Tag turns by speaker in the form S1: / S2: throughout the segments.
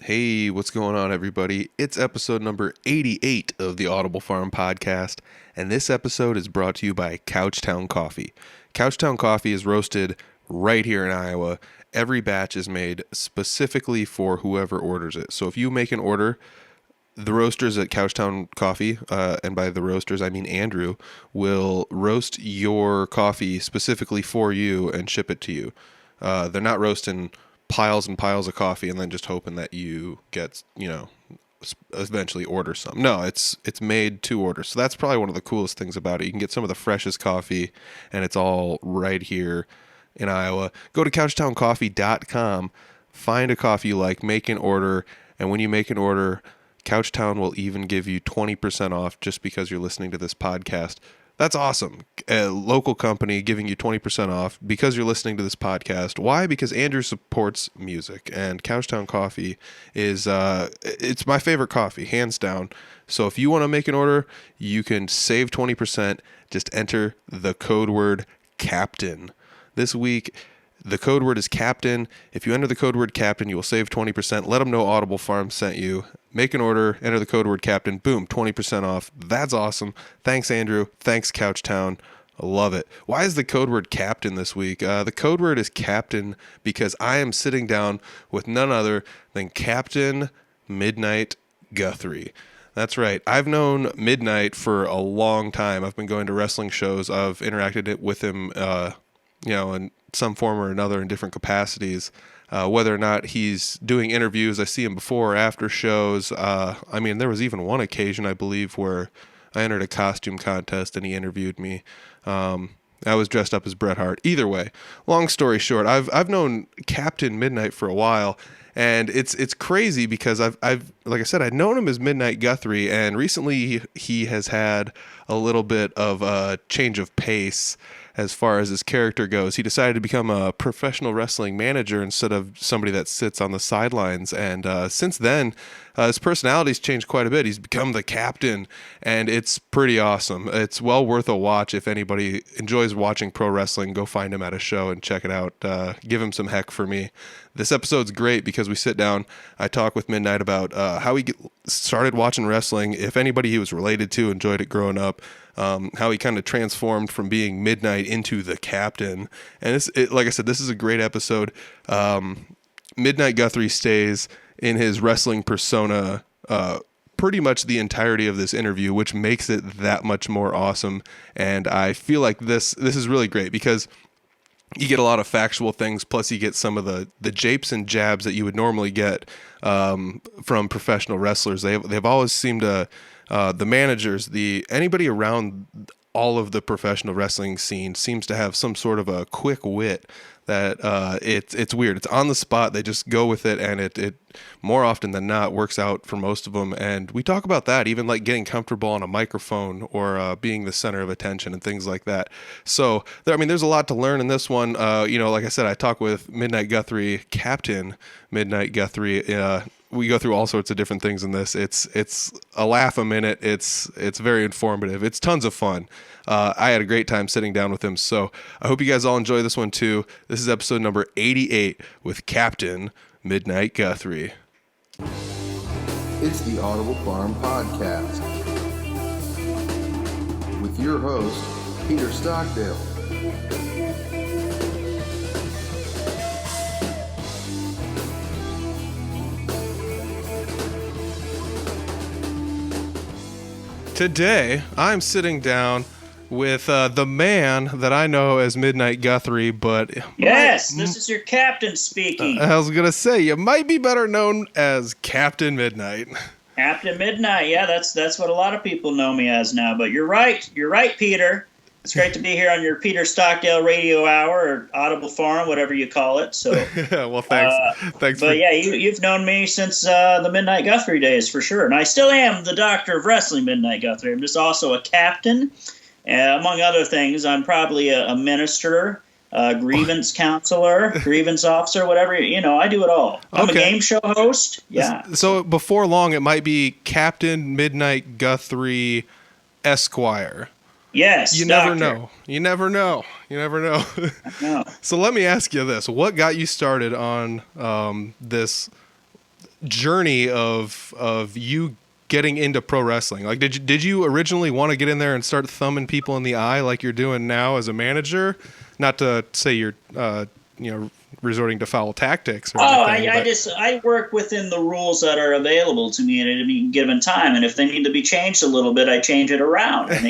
S1: Hey, what's going on, everybody? It's episode number 88 of the Audible Farm podcast, and this episode is brought to you by Couchtown Coffee. Couchtown Coffee is roasted right here in Iowa. Every batch is made specifically for whoever orders it. So if you make an order, the roasters at Couchtown Coffee, and by the roasters I mean Andrew, will roast your coffee specifically for you and ship it to you. They're not roasting piles and piles of coffee and then just hoping that you get, eventually order some. No, it's made to order. So that's probably one of the coolest things about it. You can get some of the freshest coffee, and it's all right here in Iowa. Go to couchtowncoffee.com, find a coffee you like, make an order, and when you make an order, Couchtown will even give you 20% off just because you're listening to this podcast. That's awesome. A local company giving you 20% off because you're listening to this podcast. Why? Because Andrew supports music, and Couchtown Coffee is it's my favorite coffee, hands down. So if you want to make an order, you can save 20%. Just enter the code word CAPTAIN. This week, the code word is CAPTAIN. If you enter the code word CAPTAIN, you will save 20%. Let them know Audible Farm sent you. Make an order, enter the code word CAPTAIN, boom, 20% off. That's awesome. Thanks, Andrew. Thanks, Couchtown. I love it. Why is the code word CAPTAIN this week? The code word is CAPTAIN because I am sitting down with none other than Captain Midnight Guthrie. That's right. I've known Midnight for a long time. I've been going to wrestling shows. I've interacted with him, in some form or another in different capacities. Whether or not he's doing interviews, I see him before or after shows. There was even one occasion, I believe, where I entered a costume contest and he interviewed me. I was dressed up as Bret Hart. Either way, long story short, I've known Captain Midnight for a while, and it's crazy because I've like I said, I'd known him as Midnight Guthrie, and recently he has had a little bit of a change of pace as far as his character goes. He decided to become a professional wrestling manager instead of somebody that sits on the sidelines. And since then, his personality's changed quite a bit. He's become the captain, and it's pretty awesome. It's well worth a watch. If anybody enjoys watching pro wrestling, go find him at a show and check it out. Give him some heck for me. This episode's great because we sit down, I talk with Midnight about how he started watching wrestling, if anybody he was related to enjoyed it growing up, how he kind of transformed from being Midnight into the captain. And like I said, this is a great episode. Midnight Guthrie stays in his wrestling persona pretty much the entirety of this interview, which makes it that much more awesome. And I feel like this is really great because you get a lot of factual things, plus you get some of the japes and jabs that you would normally get from professional wrestlers. They've always seemed to the managers, anybody around all of the professional wrestling scene seems to have some sort of a quick wit that it's weird. It's on the spot. They just go with it, and it more often than not works out for most of them. And we talk about that, even like getting comfortable on a microphone or being the center of attention and things like that. So there's a lot to learn in this one. Like I said, I talk with Midnight Guthrie, Captain Midnight Guthrie. We go through all sorts of different things in this. It's a laugh a minute. It's very informative. It's tons of fun. I had a great time sitting down with him. So I hope you guys all enjoy this one too. This is episode number 88 with Captain Midnight Guthrie.
S2: It's the Audible Farm Podcast with your host, Peter Stockdale.
S1: Today, I'm sitting down with the man that I know as Midnight Guthrie, but...
S3: Yes, this is your captain speaking.
S1: I was going to say, you might be better known as Captain Midnight.
S3: Captain Midnight, yeah, that's what a lot of people know me as now, but you're right, Peter. It's great to be here on your Peter Stockdale Radio Hour, or Audible Farm, whatever you call it. So,
S1: well, thanks.
S3: But yeah, you've known me since the Midnight Guthrie days, for sure. And I still am the doctor of wrestling, Midnight Guthrie. I'm just also a captain. Among other things, I'm probably a minister, grievance counselor, grievance officer, whatever. I do it all. I'm a game show host. Yeah.
S1: So before long, it might be Captain Midnight Guthrie Esquire.
S3: Yes,
S1: You never know. You never know.
S3: No.
S1: So let me ask you this. What got you started on this journey of you getting into pro wrestling? Like, did you originally want to get in there and start thumbing people in the eye like you're doing now as a manager? Not to say you're, resorting to foul tactics or anything.
S3: I work within the rules that are available to me at any given time, and if they need to be changed a little bit, I change it around. And,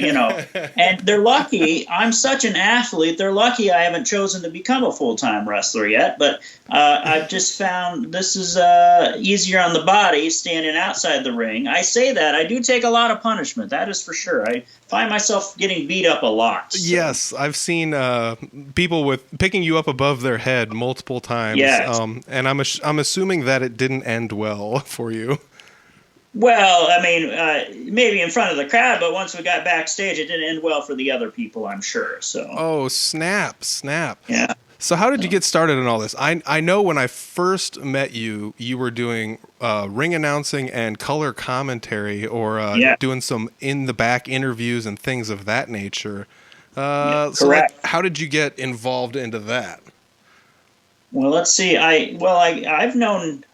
S3: and they're lucky. I'm such an athlete. They're lucky I haven't chosen to become a full-time wrestler yet. But I've just found this is easier on the body standing outside the ring. I say that I do take a lot of punishment. That is for sure. I find myself getting beat up a lot. So.
S1: Yes, I've seen people with picking you up above their head multiple times.
S3: Yes.
S1: And I'm assuming that it didn't end well for you.
S3: Well, I mean, maybe in front of the crowd, but once we got backstage, it didn't end well for the other people, I'm sure. So.
S1: Oh, snap.
S3: Yeah.
S1: So how did you get started in all this? I know when I first met you, you were doing ring announcing and color commentary, or doing some in the back interviews and things of that nature.
S3: Correct.
S1: So how did you get involved into that?
S3: Well, let's see. I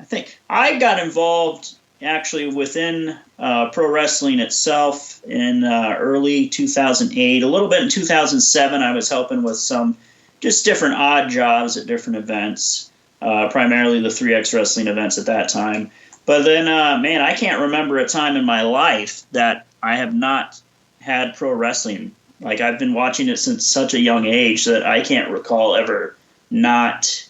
S3: think I got involved actually within pro wrestling itself in early 2008. A little bit in 2007, I was helping with some just different odd jobs at different events, primarily the 3X wrestling events at that time. But then, I can't remember a time in my life that I have not had pro wrestling. Like, I've been watching it since such a young age that I can't recall ever not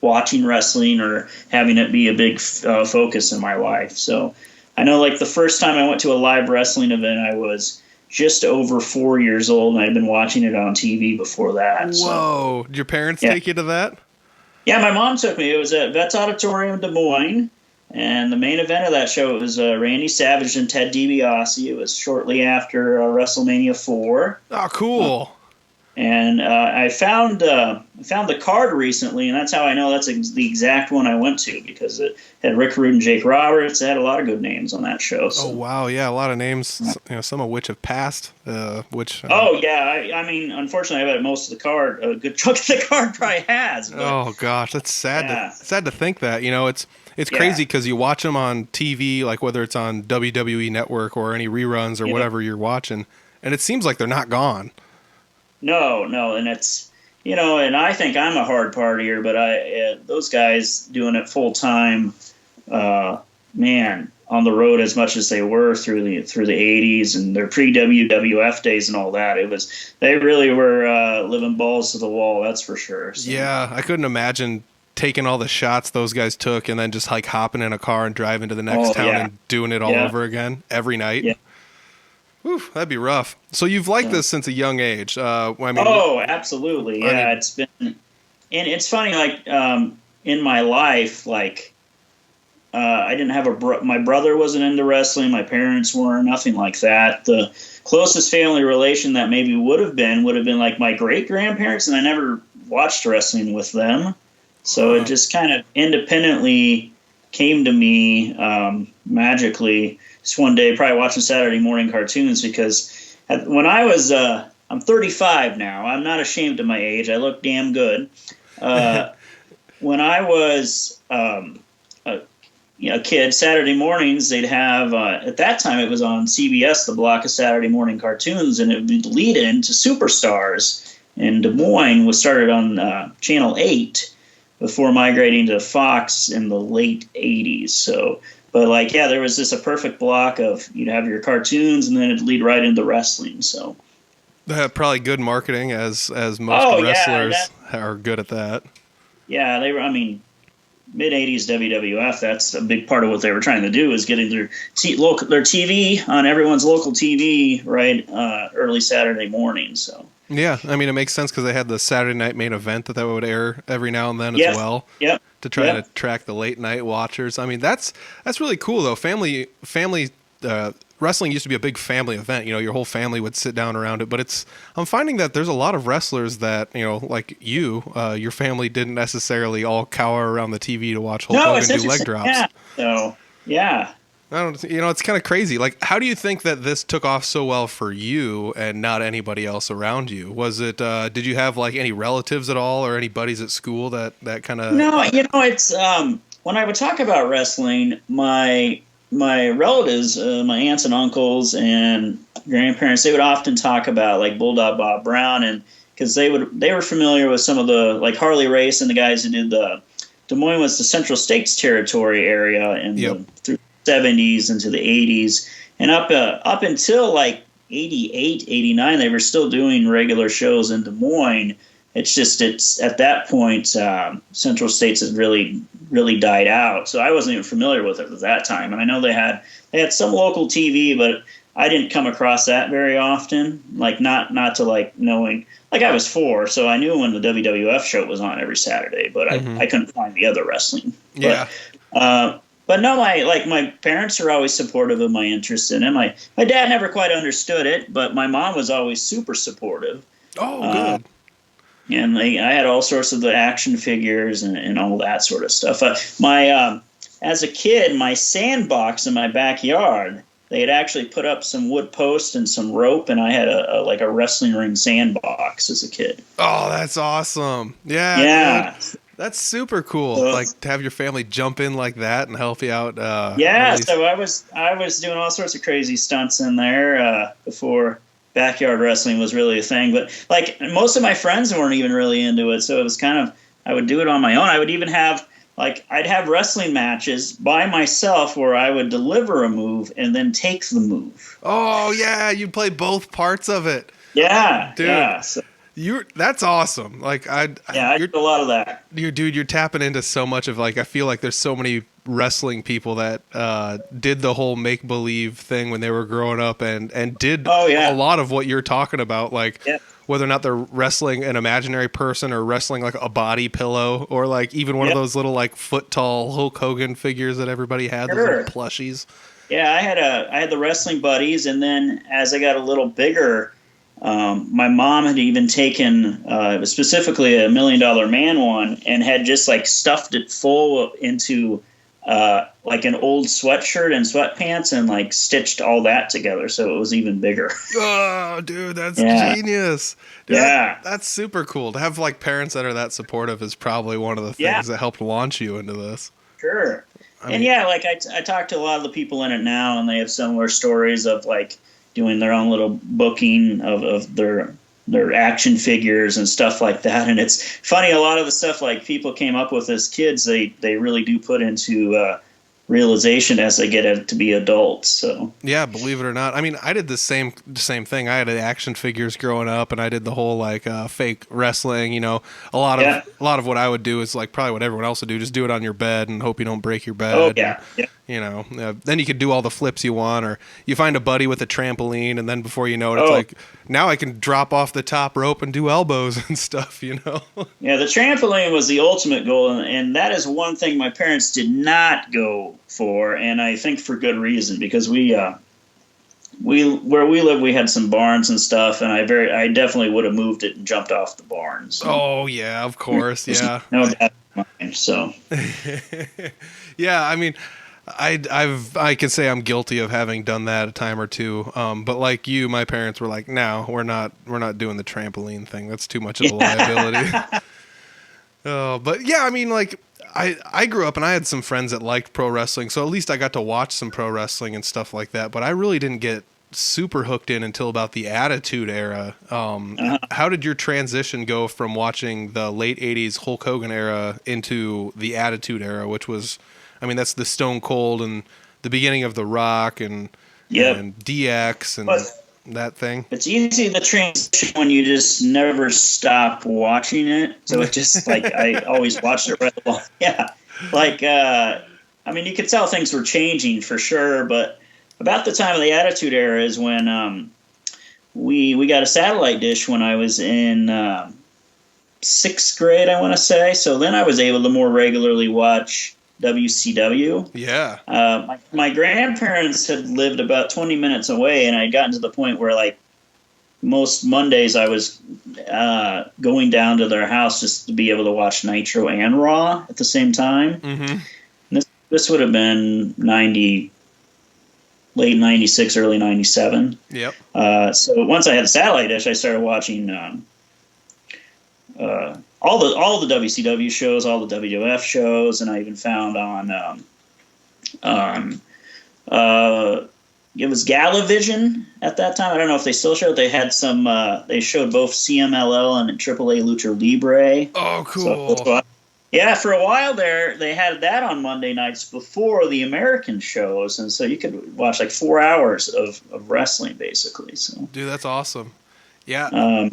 S3: watching wrestling or having it be a big focus in my life. So I know, like, the first time I went to a live wrestling event, I was just over 4 years old, and I'd been watching it on TV before that.
S1: Whoa.
S3: So.
S1: Did your parents take you to that?
S3: Yeah, my mom took me. It was at Vets Auditorium, Des Moines, and the main event of that show was Randy Savage and Ted DiBiase. It was shortly after WrestleMania 4.
S1: Oh, cool.
S3: And I found the card recently, and that's how I know that's the exact one I went to, because it had Rick Rude and Jake Roberts. It had a lot of good names on that show. So.
S1: Oh, wow. Yeah, a lot of names, some of which have passed. I
S3: mean, unfortunately, I bet most of the card, a good chunk of the card probably has. But,
S1: oh, gosh, that's sad.
S3: Yeah.
S1: Sad to think that. It's crazy because you watch them on TV, like whether it's on WWE Network or any reruns or whatever you're watching, and it seems like they're not gone.
S3: No, and it's, and I think I'm a hard partier, but those guys doing it full time, on the road as much as they were through the 80s and their pre-WWF days and all that, they really were living balls to the wall, that's for sure. So.
S1: Yeah, I couldn't imagine taking all the shots those guys took and then just like hopping in a car and driving to the next town and doing it all over again every night. Yeah. Whew, that'd be rough. So you've liked this since a young age.
S3: Absolutely. Yeah, it's been, and it's funny, like, in my life, like, I didn't have my brother wasn't into wrestling. My parents weren't, nothing like that. The closest family relation that maybe would have been like my great grandparents, and I never watched wrestling with them. So it just kind of independently came to me, magically. Just one day, probably watching Saturday morning cartoons, because when I was, I'm 35 now. I'm not ashamed of my age. I look damn good. When I was a kid, Saturday mornings, they'd have, at that time it was on CBS, the block of Saturday morning cartoons, and it would be the lead-in to Superstars. And Des Moines was started on Channel 8 before migrating to Fox in the late 80s. So... But, there was a perfect block of, you'd have your cartoons, and then it'd lead right into wrestling, so.
S1: They have probably good marketing, as most wrestlers are good at that. Yeah,
S3: they were, mid-'80s WWF, that's a big part of what they were trying to do, is getting their TV on everyone's local TV, right, early Saturday morning, so.
S1: Yeah, it makes sense because they had the Saturday night main event that would air every now and then as well.
S3: Yep.
S1: To try to track the late night watchers. That's really cool though. Family wrestling used to be a big family event. Your whole family would sit down around it. But I'm finding that there's a lot of wrestlers that like your family didn't necessarily all cower around the TV to watch Hulk Hogan do leg drops.
S3: Yeah. So yeah.
S1: It's kind of crazy. Like, how do you think that this took off so well for you and not anybody else around you? Was it, did you have like any relatives at all or any buddies at school that kind of?
S3: No, it's, when I would talk about wrestling, my relatives, my aunts and uncles and grandparents, they would often talk about like Bulldog Bob Brown, and because they were familiar with some of the like Harley Race and the guys who did the Des Moines was the Central States Territory area and through the 70s into the 80s, and up until like 88, 89, they were still doing regular shows in Des Moines. It's at that point Central States has really died out, so I wasn't even familiar with it at that time. And I know they had some local TV, but I didn't come across that very often. Like not to like knowing, like I was 4, so I knew when the WWF show was on every Saturday, but I couldn't find the other wrestling.
S1: Yeah.
S3: But no, my parents are always supportive of my interest in it. My dad never quite understood it, but my mom was always super supportive.
S1: Oh, good.
S3: And I had all sorts of the action figures and all that sort of stuff. As a kid, my sandbox in my backyard, they had actually put up some wood posts and some rope, and I had a wrestling ring sandbox as a kid.
S1: Oh, that's awesome!
S3: Yeah.
S1: Dude. That's super cool. Like to have your family jump in like that and help you out.
S3: So I was doing all sorts of crazy stunts in there before backyard wrestling was really a thing. But like most of my friends weren't even really into it, so it was kind of I would do it on my own. I would even have I'd have wrestling matches by myself where I would deliver a move and then take the move.
S1: Oh yeah, you play both parts of it.
S3: Yeah,
S1: dude.
S3: Yeah. So,
S1: that's awesome. Like I
S3: did a lot of that.
S1: You're tapping into so much of like I feel like there's so many wrestling people that did the whole make believe thing when they were growing up and did a lot of what you're talking about, like whether or not they're wrestling an imaginary person or wrestling like a body pillow or like even one of those little like foot tall Hulk Hogan figures that everybody had, those little plushies. Yeah,
S3: I had the wrestling buddies, and then as I got a little bigger, my mom had even taken specifically a $1 Million Man one and had just like stuffed it full into like an old sweatshirt and sweatpants and like stitched all that together, so it was even bigger.
S1: Oh, dude, that's genius. Dude,
S3: yeah,
S1: that's super cool. To have like parents that are that supportive is probably one of the things that helped launch you into this.
S3: Sure. I mean, like I talk to a lot of the people in it now, and they have similar stories of like doing their own little booking of their action figures and stuff like that. And it's funny, a lot of the stuff like people came up with as kids, they really do put into realization as they get to be adults. So
S1: yeah, believe it or not. I mean, I did the same thing. I had action figures growing up, and I did the whole like fake wrestling. You know, a lot of what I would do is like probably what everyone else would do. Just do it on your bed and hope you don't break your bed.
S3: Oh yeah.
S1: You know, then you could do all the flips you want, or you find a buddy with a trampoline, and then before you know it, it's like now I can drop off the top rope and do elbows and stuff. You know.
S3: Yeah, the trampoline was the ultimate goal, and that is one thing my parents did not go for, and I think for good reason, because we where we live, we had some barns and stuff, and I definitely would have moved it and jumped off the barns.
S1: Oh yeah, of course, yeah.
S3: No doubt in mind. So.
S1: Yeah, I mean. I can say I'm guilty of having done that a time or two. But like you, my parents were like, "No, we're not doing the trampoline thing. That's too much of a liability." But yeah, I mean, like I grew up and I had some friends that liked pro wrestling, so at least I got to watch some pro wrestling and stuff like that. But I really didn't get super hooked in until about the Attitude Era. How did your transition go from watching the late '80s Hulk Hogan era into the Attitude Era, which was, I mean, that's the Stone Cold and the beginning of The Rock and DX and that thing.
S3: It's easy to transition when you just never stop watching it. So it just like I always watched it right along. Yeah, like I mean, you could tell things were changing for sure. But about the time of the Attitude Era is when we got a satellite dish when I was in 6th grade, I want to say. So then I was able to more regularly watch WCW.
S1: Yeah.
S3: My grandparents had lived about 20 minutes away, and I'd gotten to the point where, like, most Mondays I was going down to their house just to be able to watch Nitro and Raw at the same time.
S1: Mm-hmm.
S3: And this would have been late 96, early 97.
S1: Yep.
S3: So once I had a satellite dish, I started watching all the WCW shows, all the WWF shows, and I even found on it was Galavision at that time. I don't know if they still show it. They had some. They showed both CMLL and AAA Lucha Libre.
S1: Oh, cool.
S3: So, yeah, for a while there, they had that on Monday nights before the American shows, and so you could watch like 4 hours of wrestling, basically. So,
S1: dude, that's awesome. Yeah,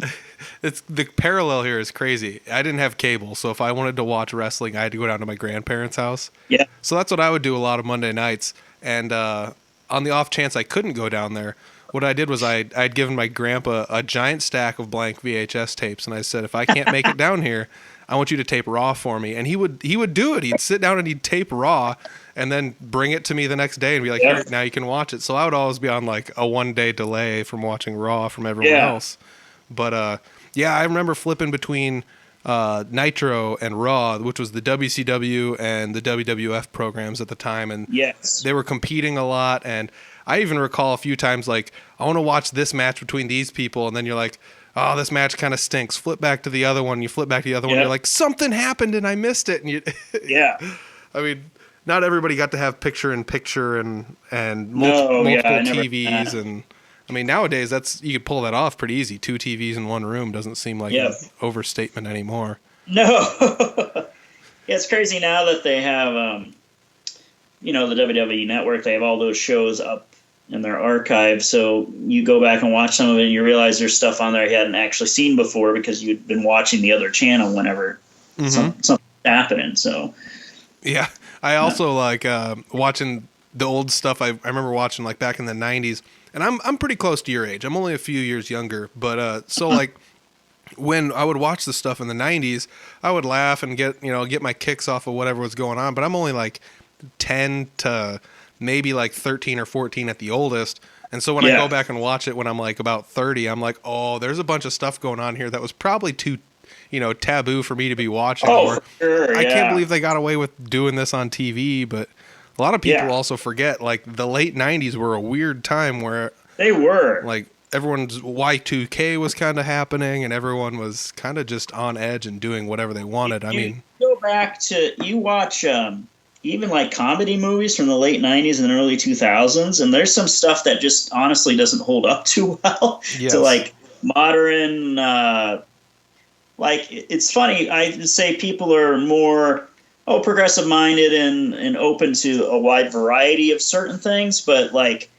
S1: it's the parallel here is crazy. I didn't have cable, so if I wanted to watch wrestling, I had to go down to my grandparents' house.
S3: Yeah.
S1: So that's what I would do a lot of Monday nights, and on the off chance I couldn't go down there, what I did was I'd given my grandpa a giant stack of blank VHS tapes, and I said, if I can't make it down here, I want you to tape Raw for me. And he would do it. He'd sit down and he'd tape Raw and then bring it to me the next day and be like, here, now you can watch it. So I would always be on like a 1 day delay from watching Raw from everyone else. But yeah, I remember flipping between Nitro and Raw, which was the WCW and the WWF programs at the time. And they were competing a lot. And I even recall a few times like, I want to watch this match between these people. And then you're like, oh, this match kind of stinks. Flip back to the other one. You flip back to the other one. You're like, something happened and I missed it. And you, I mean, not everybody got to have picture-in-picture and multiple TVs. And I mean, nowadays you could pull that off pretty easy. 2 TVs in one room doesn't seem like an overstatement anymore.
S3: No, it's crazy now that they have, the WWE Network. They have all those shows up in their archive, so you go back and watch some of it and you realize there's stuff on there you hadn't actually seen before because you'd been watching the other channel whenever something's happening. So
S1: yeah, I also like watching the old stuff. I remember watching like back in the 90s, and I'm pretty close to your age. I'm only a few years younger, but so like when I would watch the stuff in the 90s, I would laugh and get my kicks off of whatever was going on, but I'm only like 10 to maybe like 13 or 14 at the oldest. And so when I go back and watch it when I'm like about 30, I'm like, oh, there's a bunch of stuff going on here that was probably too, taboo for me to be watching.
S3: For sure,
S1: I can't believe they got away with doing this on TV. But a lot of people also forget, like, the late 90s were a weird time where
S3: they were
S1: like everyone's Y2K was kind of happening and everyone was kind of just on edge and doing whatever they wanted.
S3: Go back to, you watch, even like comedy movies from the late 90s and early 2000s, and there's some stuff that just honestly doesn't hold up too well to like modern, like it's funny, I say people are more progressive minded and open to a wide variety of certain things, but like,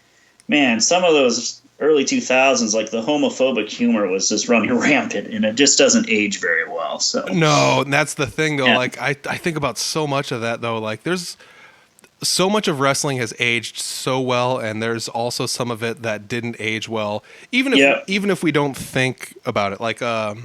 S3: man, some of those early 2000s, like the homophobic humor was just running rampant, and it just doesn't age very well. So
S1: no, and that's the thing though. Like I think about so much of that though. Like there's so much of wrestling has aged so well, and there's also some of it that didn't age well. Even if we don't think about it, like I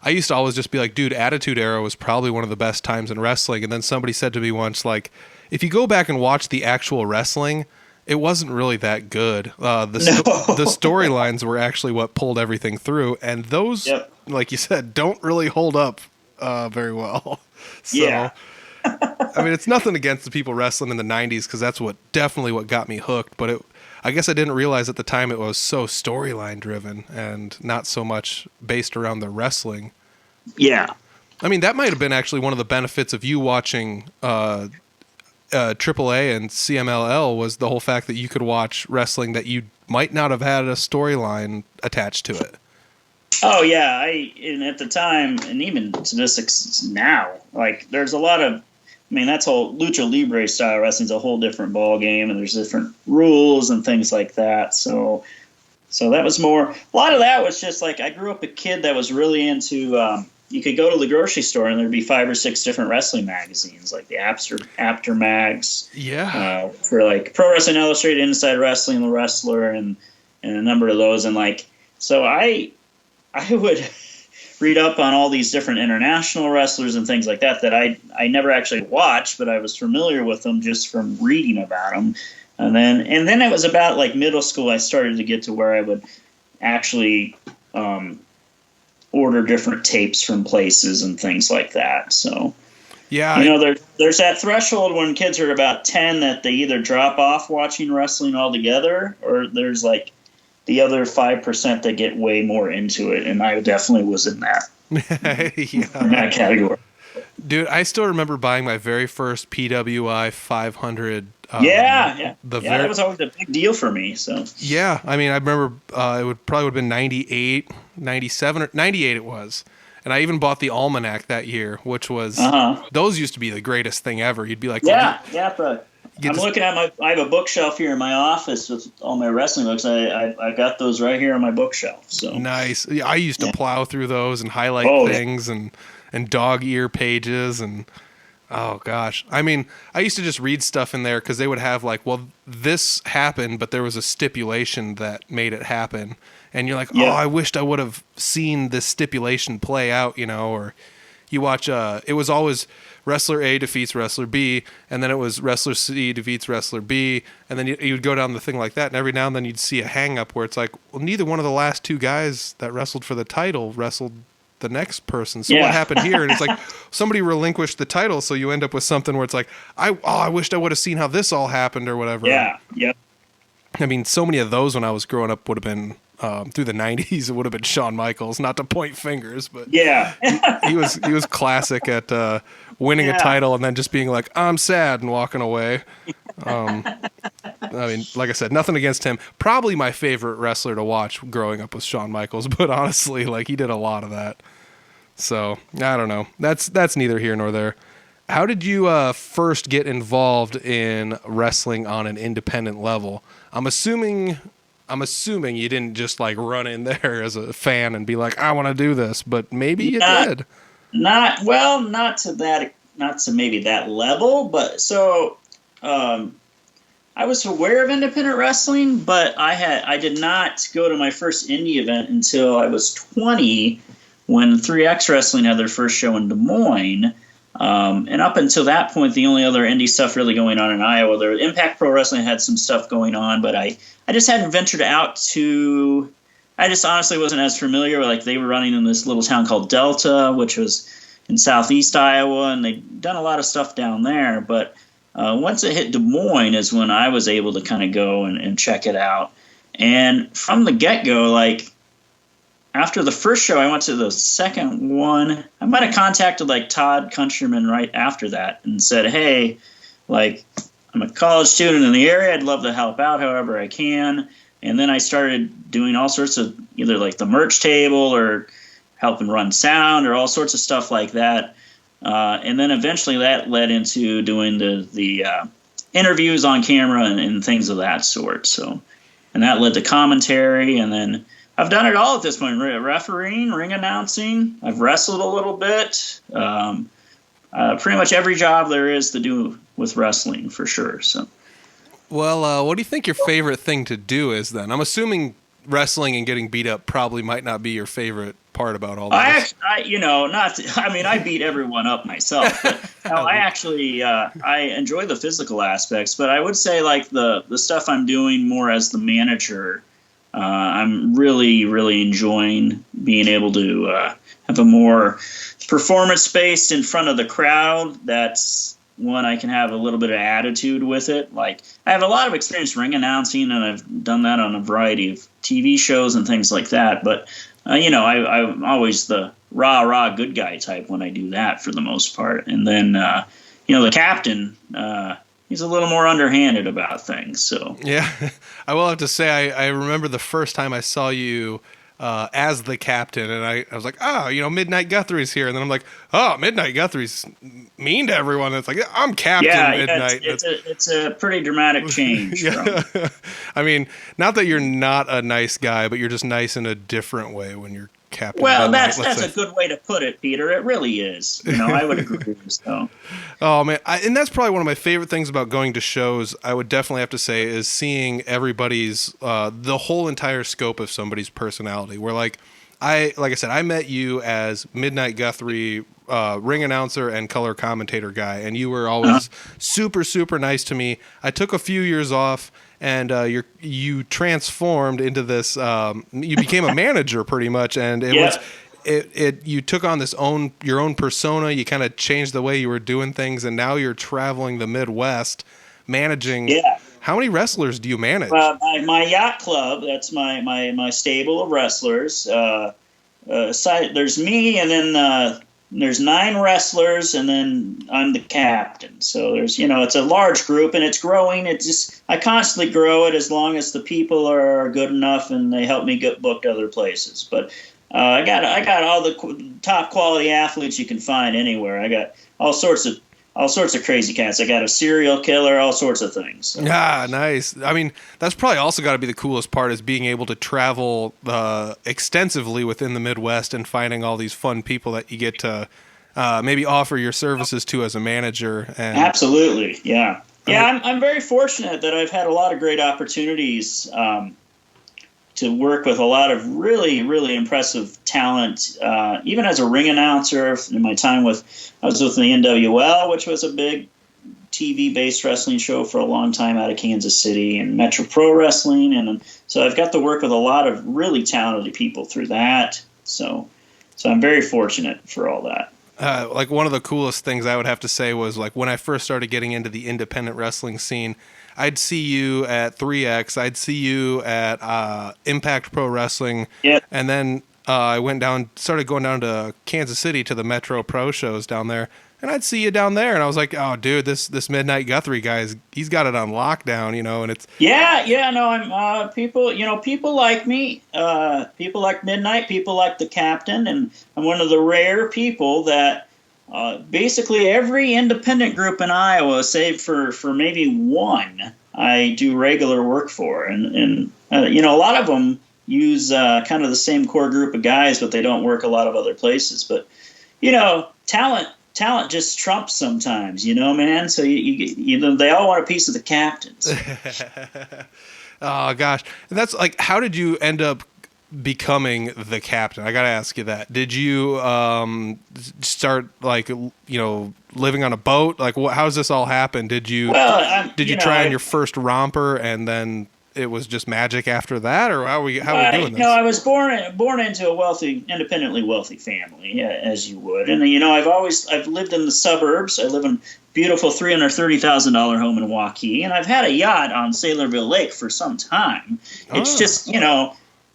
S1: used to always just be like, dude, Attitude Era was probably one of the best times in wrestling. And then somebody said to me once, like, if you go back and watch the actual wrestling, it wasn't really that good. The storylines were actually what pulled everything through, and those, like you said, don't really hold up very well. So, I mean, it's nothing against the people wrestling in the 90s because that's definitely what got me hooked. But I guess I didn't realize at the time it was so storyline driven and not so much based around the wrestling.
S3: Yeah.
S1: I mean, that might have been actually one of the benefits of you watching AAA and CMLL was the whole fact that you could watch wrestling that you might not have had a storyline attached to it.
S3: Oh yeah, and at the time, and even to this now, like there's a lot of, that's whole Lucha Libre style wrestling is a whole different ball game, and there's different rules and things like that. So that was more. A lot of that was just like I grew up a kid that was really into. You could go to the grocery store and there'd be 5 or 6 different wrestling magazines, like the After Mags.
S1: Yeah.
S3: For like Pro Wrestling Illustrated, Inside Wrestling, The Wrestler, and a number of those. And like, so I would read up on all these different international wrestlers and things like that I never actually watched, but I was familiar with them just from reading about them. And then it was about like middle school I started to get to where I would actually order different tapes from places and things like that. So,
S1: yeah,
S3: there's that threshold when kids are about 10 that they either drop off watching wrestling altogether, or there's like the other 5% that get way more into it, and I definitely was in that in that category.
S1: Dude, I still remember buying my very first PWI 500.
S3: That was always a big deal for me. So
S1: yeah, I mean, I remember it would have been 98, 97, or 98 it was. And I even bought the almanac that year, which was, those used to be the greatest thing ever. You'd be like,
S3: I'm looking at I have a bookshelf here in my office with all my wrestling books. I got those right here on my bookshelf. So
S1: nice. Yeah, I used to plow through those and highlight things and dog ear pages and oh gosh. I mean, I used to just read stuff in there because they would have like, well, this happened, but there was a stipulation that made it happen. And you're like, I wished I would have seen this stipulation play out, or you watch, it was always wrestler A defeats wrestler B, and then it was wrestler C defeats wrestler B, and then you'd go down the thing like that, and every now and then you'd see a hang-up where it's like, well, neither one of the last two guys that wrestled for the title wrestled the next person, so what happened here? And it's like, somebody relinquished the title, so you end up with something where it's like, I wished I would have seen how this all happened or whatever. I mean, so many of those when I was growing up would have been through the 90s. It would have been Shawn Michaels, not to point fingers, but he was classic at winning a title and then just being like, I'm sad, and walking away. I mean, like I said, nothing against him. Probably my favorite wrestler to watch growing up was Shawn Michaels, but honestly, like, he did a lot of that. So I don't know. That's neither here nor there. How did you first get involved in wrestling on an independent level? I'm assuming you didn't just like run in there as a fan and be like, I want to do this, but maybe you did.
S3: Not to maybe that level, but so I was aware of independent wrestling, but I did not go to my first indie event until I was 20 when 3X Wrestling had their first show in Des Moines. And up until that point, the only other indie stuff really going on in Iowa, there Impact Pro Wrestling had some stuff going on, but I just hadn't ventured out to. I just honestly wasn't as familiar. Like, they were running in this little town called Delta, which was in southeast Iowa, and they'd done a lot of stuff down there. But once it hit Des Moines is when I was able to kind of go and check it out. And from the get-go, like, after the first show, I went to the second one. I might have contacted like Todd Countryman right after that and said, hey, like, I'm a college student in the area. I'd love to help out however I can. And then I started doing all sorts of either like the merch table or helping run sound or all sorts of stuff like that. And then eventually that led into doing the interviews on camera and things of that sort. So, and that led to commentary, and then I've done it all at this point: refereeing, ring announcing. I've wrestled a little bit. Pretty much every job there is to do with wrestling, for sure. So,
S1: well, what do you think your favorite thing to do is then? I'm assuming wrestling and getting beat up probably might not be your favorite part about all this.
S3: I beat everyone up myself. But, I enjoy the physical aspects, but I would say like the stuff I'm doing more as the manager. I'm really, really enjoying being able to have a more performance-based in front of the crowd. That's when I can have a little bit of attitude with it. Like, I have a lot of experience ring announcing, and I've done that on a variety of TV shows and things like that. But, I'm always the rah-rah good guy type when I do that for the most part. And then, the captain... he's a little more underhanded about things. So
S1: yeah, I will have to say I remember the first time I saw you as the captain, and I was like, Midnight Guthrie's here, and then I'm like, Midnight Guthrie's mean to everyone. It's like, I'm Captain Midnight.
S3: It's a pretty dramatic change.
S1: I mean, not that you're not a nice guy, but you're just nice in a different way when you're Captain.
S3: Well, that's a good way to put it, Peter. It really is. I would agree. So.
S1: Oh man, and that's probably one of my favorite things about going to shows. I would definitely have to say is seeing everybody's the whole entire scope of somebody's personality. Where like I said, I met you as Midnight Guthrie, ring announcer and color commentator guy, and you were always super, super nice to me. I took a few years off, and you transformed into this. You became a manager pretty much, and you took on your own persona. You kind of changed the way you were doing things, and now you're traveling the Midwest, managing How many wrestlers do you manage?
S3: My yacht club, that's my stable of wrestlers. There's me, and then there's 9 wrestlers, and then I'm the captain. So there's, it's a large group, and it's growing. I constantly grow it as long as the people are good enough and they help me get booked other places. But I got all the top quality athletes you can find anywhere. I got all sorts of crazy cats. I got a serial killer, all sorts of things. So.
S1: Yeah, nice. I mean, that's probably also got to be the coolest part, is being able to travel extensively within the Midwest and finding all these fun people that you get to maybe offer your services to as a manager. And
S3: absolutely, yeah. Yeah, I'm very fortunate that I've had a lot of great opportunities to work with a lot of really, really impressive talent. Even as a ring announcer, in my time I was with the NWL, which was a big TV-based wrestling show for a long time out of Kansas City, and Metro Pro Wrestling, and so I've got to work with a lot of really talented people through that. So I'm very fortunate for all that.
S1: Like, one of the coolest things I would have to say was, like, when I first started getting into the independent wrestling scene, I'd see you at 3X, I'd see you at Impact Pro Wrestling,
S3: yeah.
S1: And then I started going down to Kansas City to the Metro Pro shows down there, and I'd see you down there, and I was like, oh, dude, this Midnight Guthrie guy, he's got it on lockdown, and it's...
S3: I'm people like me, people like Midnight, people like the Captain, and I'm one of the rare people that basically every independent group in Iowa, save for maybe one, I do regular work for. And a lot of them use kind of the same core group of guys, but they don't work a lot of other places. But, talent just trumps sometimes, man. So, they all want a piece of the captains.
S1: Oh, gosh. And that's like, how did you end up becoming the captain? I got to ask you that. Did you start living on a boat? Like, how does this all happen? Did you try on your first romper and then it was just magic after that, or how are we doing this?
S3: No, I was born into a independently wealthy family, as you would, and I've lived in the suburbs. I live in a beautiful $330,000 home in Waukee, and I've had a yacht on Saylorville Lake for some time. It's just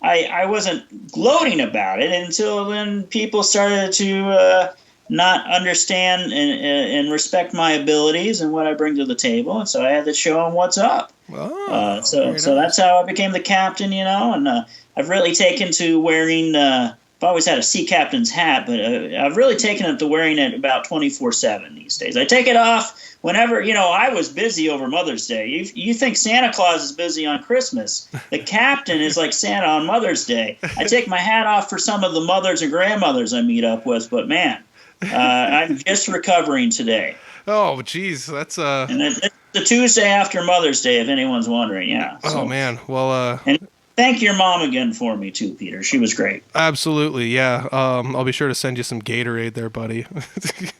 S3: I wasn't gloating about it until when people started to not understand and respect my abilities and what I bring to the table, and so I had to show them what's up.
S1: Oh,
S3: so that's how I became the captain, and I've really taken to wearing. I've always had a sea captain's hat, but I've really taken it to wearing it about 24/7 these days. I take it off whenever, I was busy over Mother's Day. You think Santa Claus is busy on Christmas. The captain is like Santa on Mother's Day. I take my hat off for some of the mothers and grandmothers I meet up with, but man, I'm just recovering today.
S1: Oh, geez, that's
S3: And it's the Tuesday after Mother's Day, if anyone's wondering, yeah.
S1: So. Oh, man, well...
S3: And thank your mom again for me, too, Peter. She was great.
S1: Absolutely, yeah. I'll be sure to send you some Gatorade there, buddy.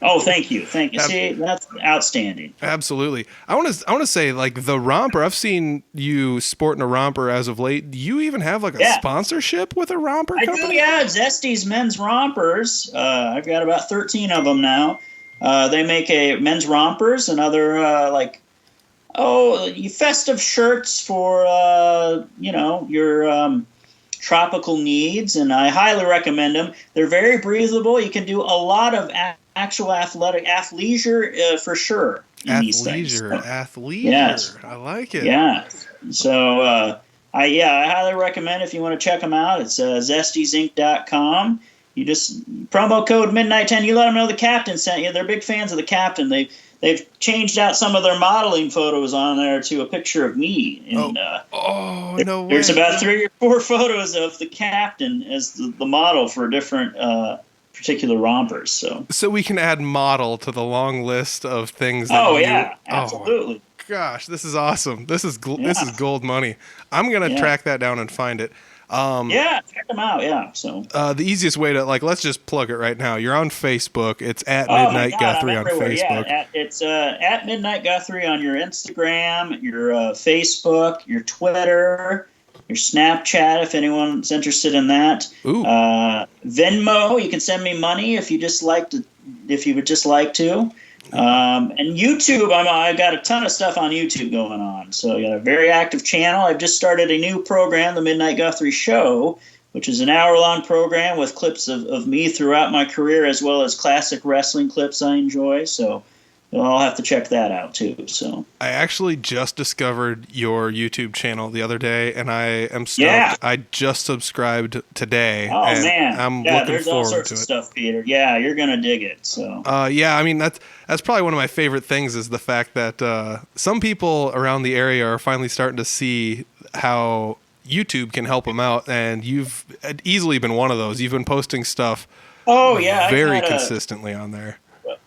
S3: Oh, thank you. See, that's outstanding.
S1: Absolutely. I want to say, like, the romper, I've seen you sporting a romper as of late. Do you even have, like, a sponsorship with a romper company?
S3: I do, yeah. Zesty's Men's Rompers. I've got about 13 of them now. They make men's rompers and other, festive shirts for, your tropical needs, and I highly recommend them. They're very breathable. You can do a lot of actual athleisure for sure in these things.
S1: Athleisure.
S3: Yes.
S1: I like it.
S3: Yeah. So, I highly recommend if you want to check them out. It's zestysinc.com. You just promo code Midnight10. You let them know the captain sent you. They're big fans of the captain. They've changed out some of their modeling photos on there to a picture of me. And,
S1: no way.
S3: There's about 3 or 4 photos of the captain as the model for different particular rompers. So
S1: we can add model to the long list of things.
S3: Absolutely.
S1: Oh, gosh, this is awesome. This is gold money. I'm gonna track that down and find it.
S3: Check them out. Yeah. So
S1: the easiest way to let's just plug it right now. You're on Facebook. It's at Midnight Guthrie on Facebook.
S3: Yeah, it's at Midnight Guthrie on your Instagram, your Facebook, your Twitter, your Snapchat. If anyone's interested in that.
S1: Ooh.
S3: Venmo. You can send me money if you would just like to. And YouTube, I've got a ton of stuff on YouTube going on. So I got a very active channel. I've just started a new program, the Midnight Guthrie Show, which is an hour-long program with clips of me throughout my career, as well as classic wrestling clips I enjoy. So you'll all have to check that out too. So
S1: I actually just discovered your YouTube channel the other day, and I am stoked.
S3: Yeah.
S1: I just subscribed today.
S3: Oh
S1: and
S3: man,
S1: I'm
S3: yeah,
S1: looking
S3: there's all
S1: forward
S3: sorts
S1: to
S3: of
S1: it.
S3: stuff, Peter. Yeah, you're gonna dig it. So
S1: Yeah, I mean that's probably one of my favorite things is the fact that some people around the area are finally starting to see how YouTube can help them out, and you've easily been one of those. You've been posting stuff
S3: oh yeah,
S1: very consistently on there.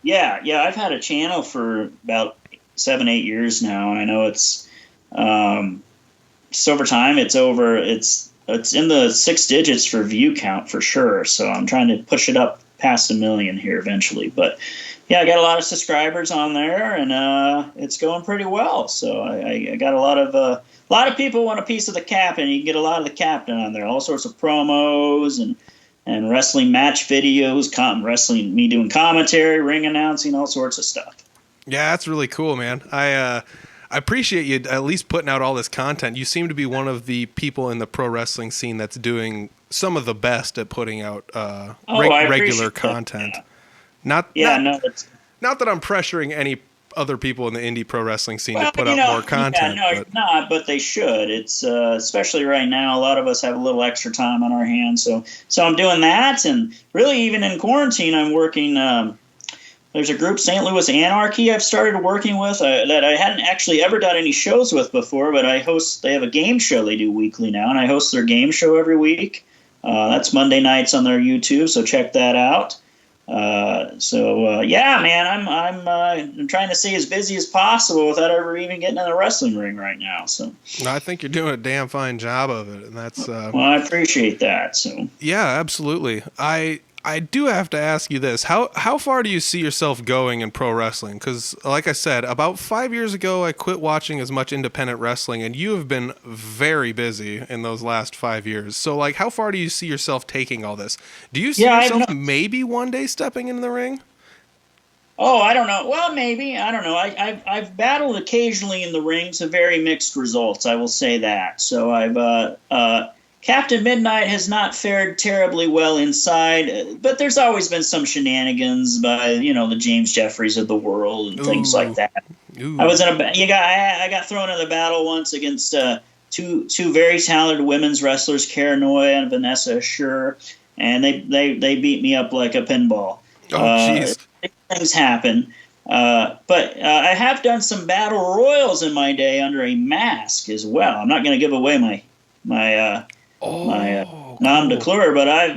S3: Yeah, I've had a channel for about 7-8 years now, and I know it's over time. It's in the 6 digits for view count for sure. So I'm trying to push it up past 1 million here eventually. But yeah, I got a lot of subscribers on there, and it's going pretty well. So I got a lot of people want a piece of the captain. You can get a lot of the captain on there, all sorts of promos and wrestling match videos, wrestling, me doing commentary, ring announcing, all sorts of stuff.
S1: Yeah, that's really cool, man. I appreciate you at least putting out all this content. You seem to be one of the people in the pro wrestling scene that's doing some of the best at putting out regular content.
S3: That.
S1: Not that I'm pressuring any other people in the indie pro wrestling scene to put out more content.
S3: Yeah, no, you're not, but they should. It's especially right now, a lot of us have a little extra time on our hands, so I'm doing that, and really even in quarantine, I'm working. There's a group, St. Louis Anarchy, I've started working with that I hadn't actually ever done any shows with before, but they have a game show they do weekly now, and I host their game show every week. That's Monday nights on their YouTube, so check that out. Yeah, man, I'm trying to stay as busy as possible without ever even getting in the wrestling ring right now. So
S1: I think you're doing a damn fine job of it, and that's
S3: well, I appreciate that. So
S1: yeah, absolutely. I do have to ask you this: how far do you see yourself going in pro wrestling? Because, like I said, about 5 years ago, I quit watching as much independent wrestling, and you have been very busy in those last 5 years. So, like, how far do you see yourself taking all this? Do you see yourself maybe one day stepping in the ring?
S3: Oh, I don't know. Well, maybe. I don't know. I've battled occasionally in the ring to very mixed results. I will say that. So Captain Midnight has not fared terribly well inside, but there's always been some shenanigans by the James Jeffries of the world and things like that.
S1: Ooh.
S3: I was in I got thrown in a battle once against two very talented women's wrestlers, Cara Noy and Vanessa Schur, and they beat me up like a pinball.
S1: Oh, jeez.
S3: Things happen. But I have done some battle royals in my day under a mask as well. I'm not going to give away my nom de plume, but I've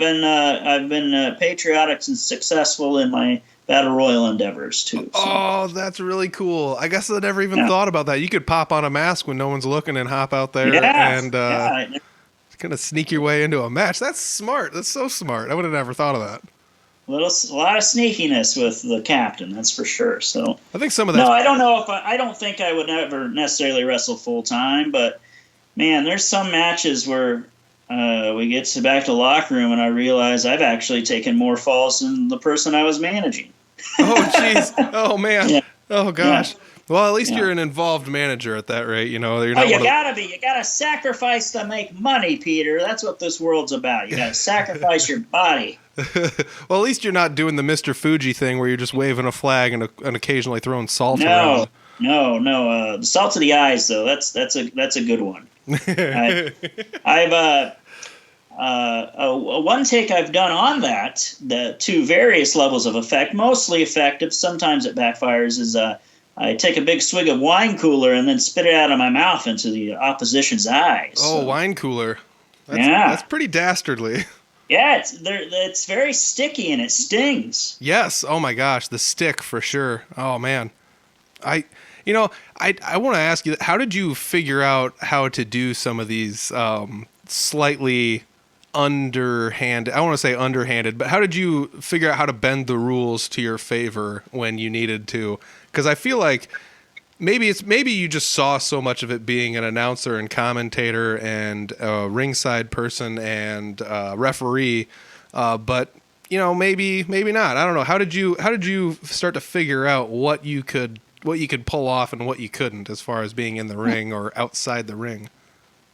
S3: been patriotic and successful in my battle royal endeavors too. So.
S1: Oh, that's really cool. I guess I never even thought about that. You could pop on a mask when no one's looking and hop out there and kind of sneak your way into a match. That's smart. That's so smart. I would have never thought of that.
S3: A lot of sneakiness with the captain, that's for sure. So
S1: I think some of that.
S3: No, I don't know if I don't think I would ever necessarily wrestle full time, but man, there's some matches where we get back to the locker room and I realize I've actually taken more falls than the person I was managing.
S1: Oh, jeez. Oh, man. Yeah. Oh, gosh.
S3: Yeah.
S1: Well, at least you're an involved manager at that rate. You're not
S3: you gotta be. You gotta sacrifice to make money, Peter. That's what this world's about. You gotta sacrifice your body.
S1: Well, at least you're not doing the Mr. Fuji thing where you're just waving a flag and occasionally throwing salt around.
S3: No. The salt to the eyes, though. That's a good one. I've one take I've done on that to various levels of effect, mostly effective. Sometimes it backfires. Is I take a big swig of wine cooler and then spit it out of my mouth into the opposition's eyes.
S1: Oh, wine cooler. That's pretty dastardly.
S3: Yeah, it's very sticky and it stings.
S1: Yes. Oh my gosh, the stick for sure. Oh man, I want to ask you, how did you figure out how to do some of these slightly underhanded? I want to say underhanded, but how did you figure out how to bend the rules to your favor when you needed to? Because I feel like maybe you just saw so much of it being an announcer and commentator and a ringside person and referee, but maybe not. I don't know. How did you start to figure out what you could pull off and what you couldn't as far as being in the ring or outside the ring?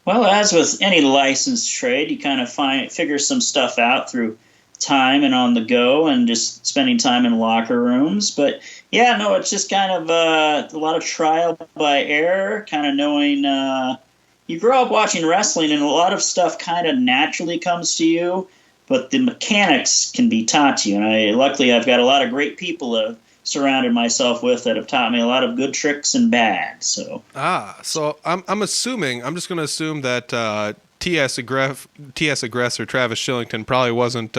S3: Well, as with any licensed trade, you kind of figure some stuff out through time and on the go and just spending time in locker rooms. But yeah, no, it's just kind of a lot of trial by error, kind of knowing you grow up watching wrestling and a lot of stuff kind of naturally comes to you, but the mechanics can be taught to you. And luckily I've got a lot of great people surrounded myself with that have taught me a lot of good tricks and bad. So
S1: I'm assuming, I'm just going to assume that TS Aggressor Travis Shillington probably wasn't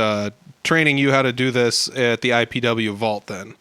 S1: training you how to do this at the IPW vault then.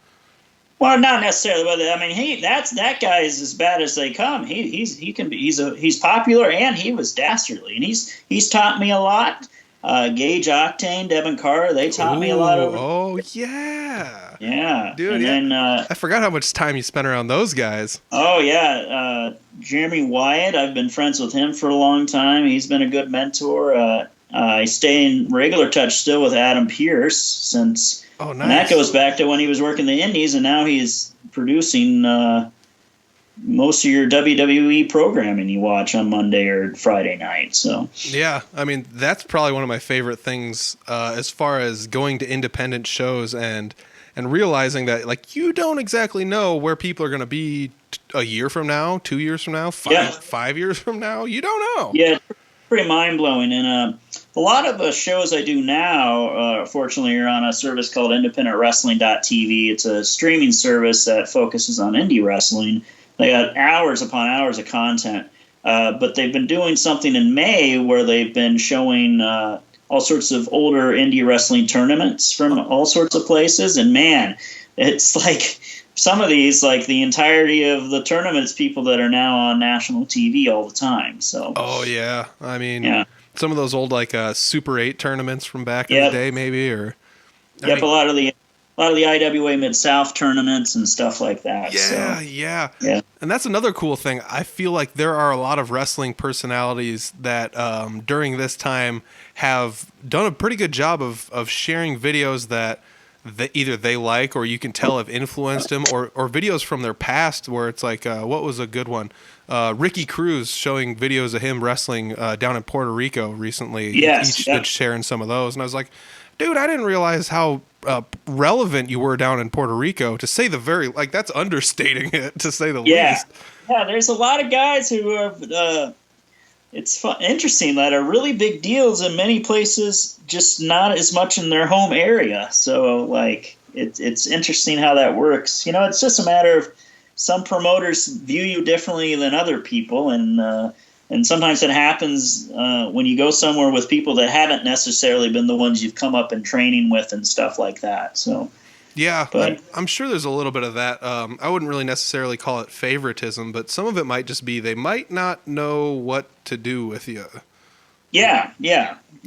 S3: Well, not necessarily, but I mean, that guy is as bad as they come. He's popular and he was dastardly, and he's taught me a lot. Gage Octane, Devin Carr, they taught me a lot.
S1: Oh yeah,
S3: yeah,
S1: dude.
S3: And
S1: then I forgot how much time you spent around those guys.
S3: Oh yeah, Jeremy Wyatt. I've been friends with him for a long time. He's been a good mentor. I stay in regular touch still with Adam Pierce since.
S1: Oh, nice.
S3: And that goes back to when he was working the Indies, and now he's producing most of your WWE programming you watch on Monday or Friday night. So
S1: yeah, I mean that's probably one of my favorite things as far as going to independent shows and realizing that like you don't exactly know where people are going to be a year from now, 2 years from now, 5 years from now. You don't know.
S3: Yeah, pretty mind blowing. And a lot of the shows I do now, fortunately, are on a service called IndependentWrestling.tv. It's a streaming service that focuses on indie wrestling. They got hours upon hours of content. But they've been doing something in May where they've been showing all sorts of older indie wrestling tournaments from all sorts of places. And, man, it's like some of these, like the entirety of the tournaments, people that are now on national TV all the time. So. Oh,
S1: yeah. I mean, yeah. Some of those old like Super 8 tournaments from back in the day, maybe, or
S3: a lot of the IWA Mid-South tournaments and stuff like that.
S1: Yeah. And that's another cool thing. I feel like there are a lot of wrestling personalities that during this time have done a pretty good job of sharing videos that either they like or you can tell have influenced them, or videos from their past where it's like, what was a good one? Ricky Cruz showing videos of him wrestling down in Puerto Rico recently. He's been sharing some of those. And I was like, dude, I didn't realize how relevant you were down in Puerto Rico, to say the very, like, that's understating it, to say the least.
S3: Yeah, there's a lot of guys who have, it's interesting, that are really big deals in many places, just not as much in their home area. So, like, it's interesting how that works. It's just a matter of some promoters view you differently than other people, and sometimes it happens when you go somewhere with people that haven't necessarily been the ones you've come up in training with and stuff like that. So
S1: yeah, but I'm sure there's a little bit of that. I wouldn't really necessarily call it favoritism, but some of it might just be they might not know what to do with you.
S3: Yeah,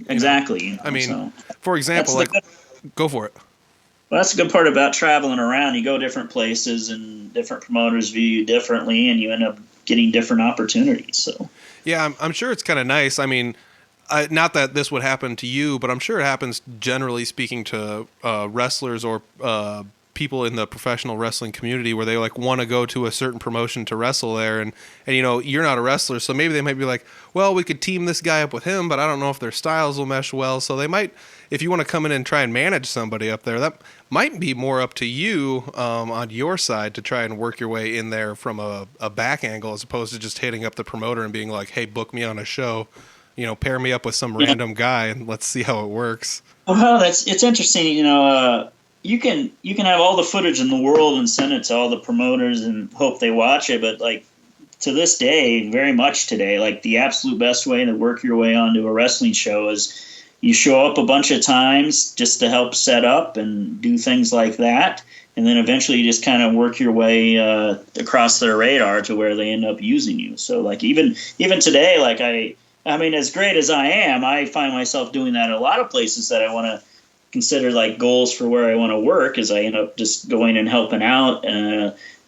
S3: exactly.
S1: I mean, for example, go for it.
S3: Well, that's a good part about traveling around. You go different places, and different promoters view you differently, and you end up getting different opportunities. So,
S1: yeah, I'm sure it's kind of nice. I mean, not that this would happen to you, but I'm sure it happens generally speaking to wrestlers or people in the professional wrestling community where they like want to go to a certain promotion to wrestle there, and you're not a wrestler, so maybe they might be like, well, we could team this guy up with him, but I don't know if their styles will mesh well. So they might, if you want to come in and try and manage somebody up there, that might be more up to you on your side to try and work your way in there from a back angle, as opposed to just hitting up the promoter and being like, hey, book me on a show, pair me up with some random guy and let's see how it works.
S3: Well, it's interesting. You can have all the footage in the world and send it to all the promoters and hope they watch it, but like to this day, very much today, like the absolute best way to work your way onto a wrestling show is you show up a bunch of times just to help set up and do things like that, and then eventually you just kind of work your way across their radar to where they end up using you. So like even today, like I mean, as great as I am, I find myself doing that in a lot of places that I want to consider like goals for where I want to work, is I end up just going and helping out.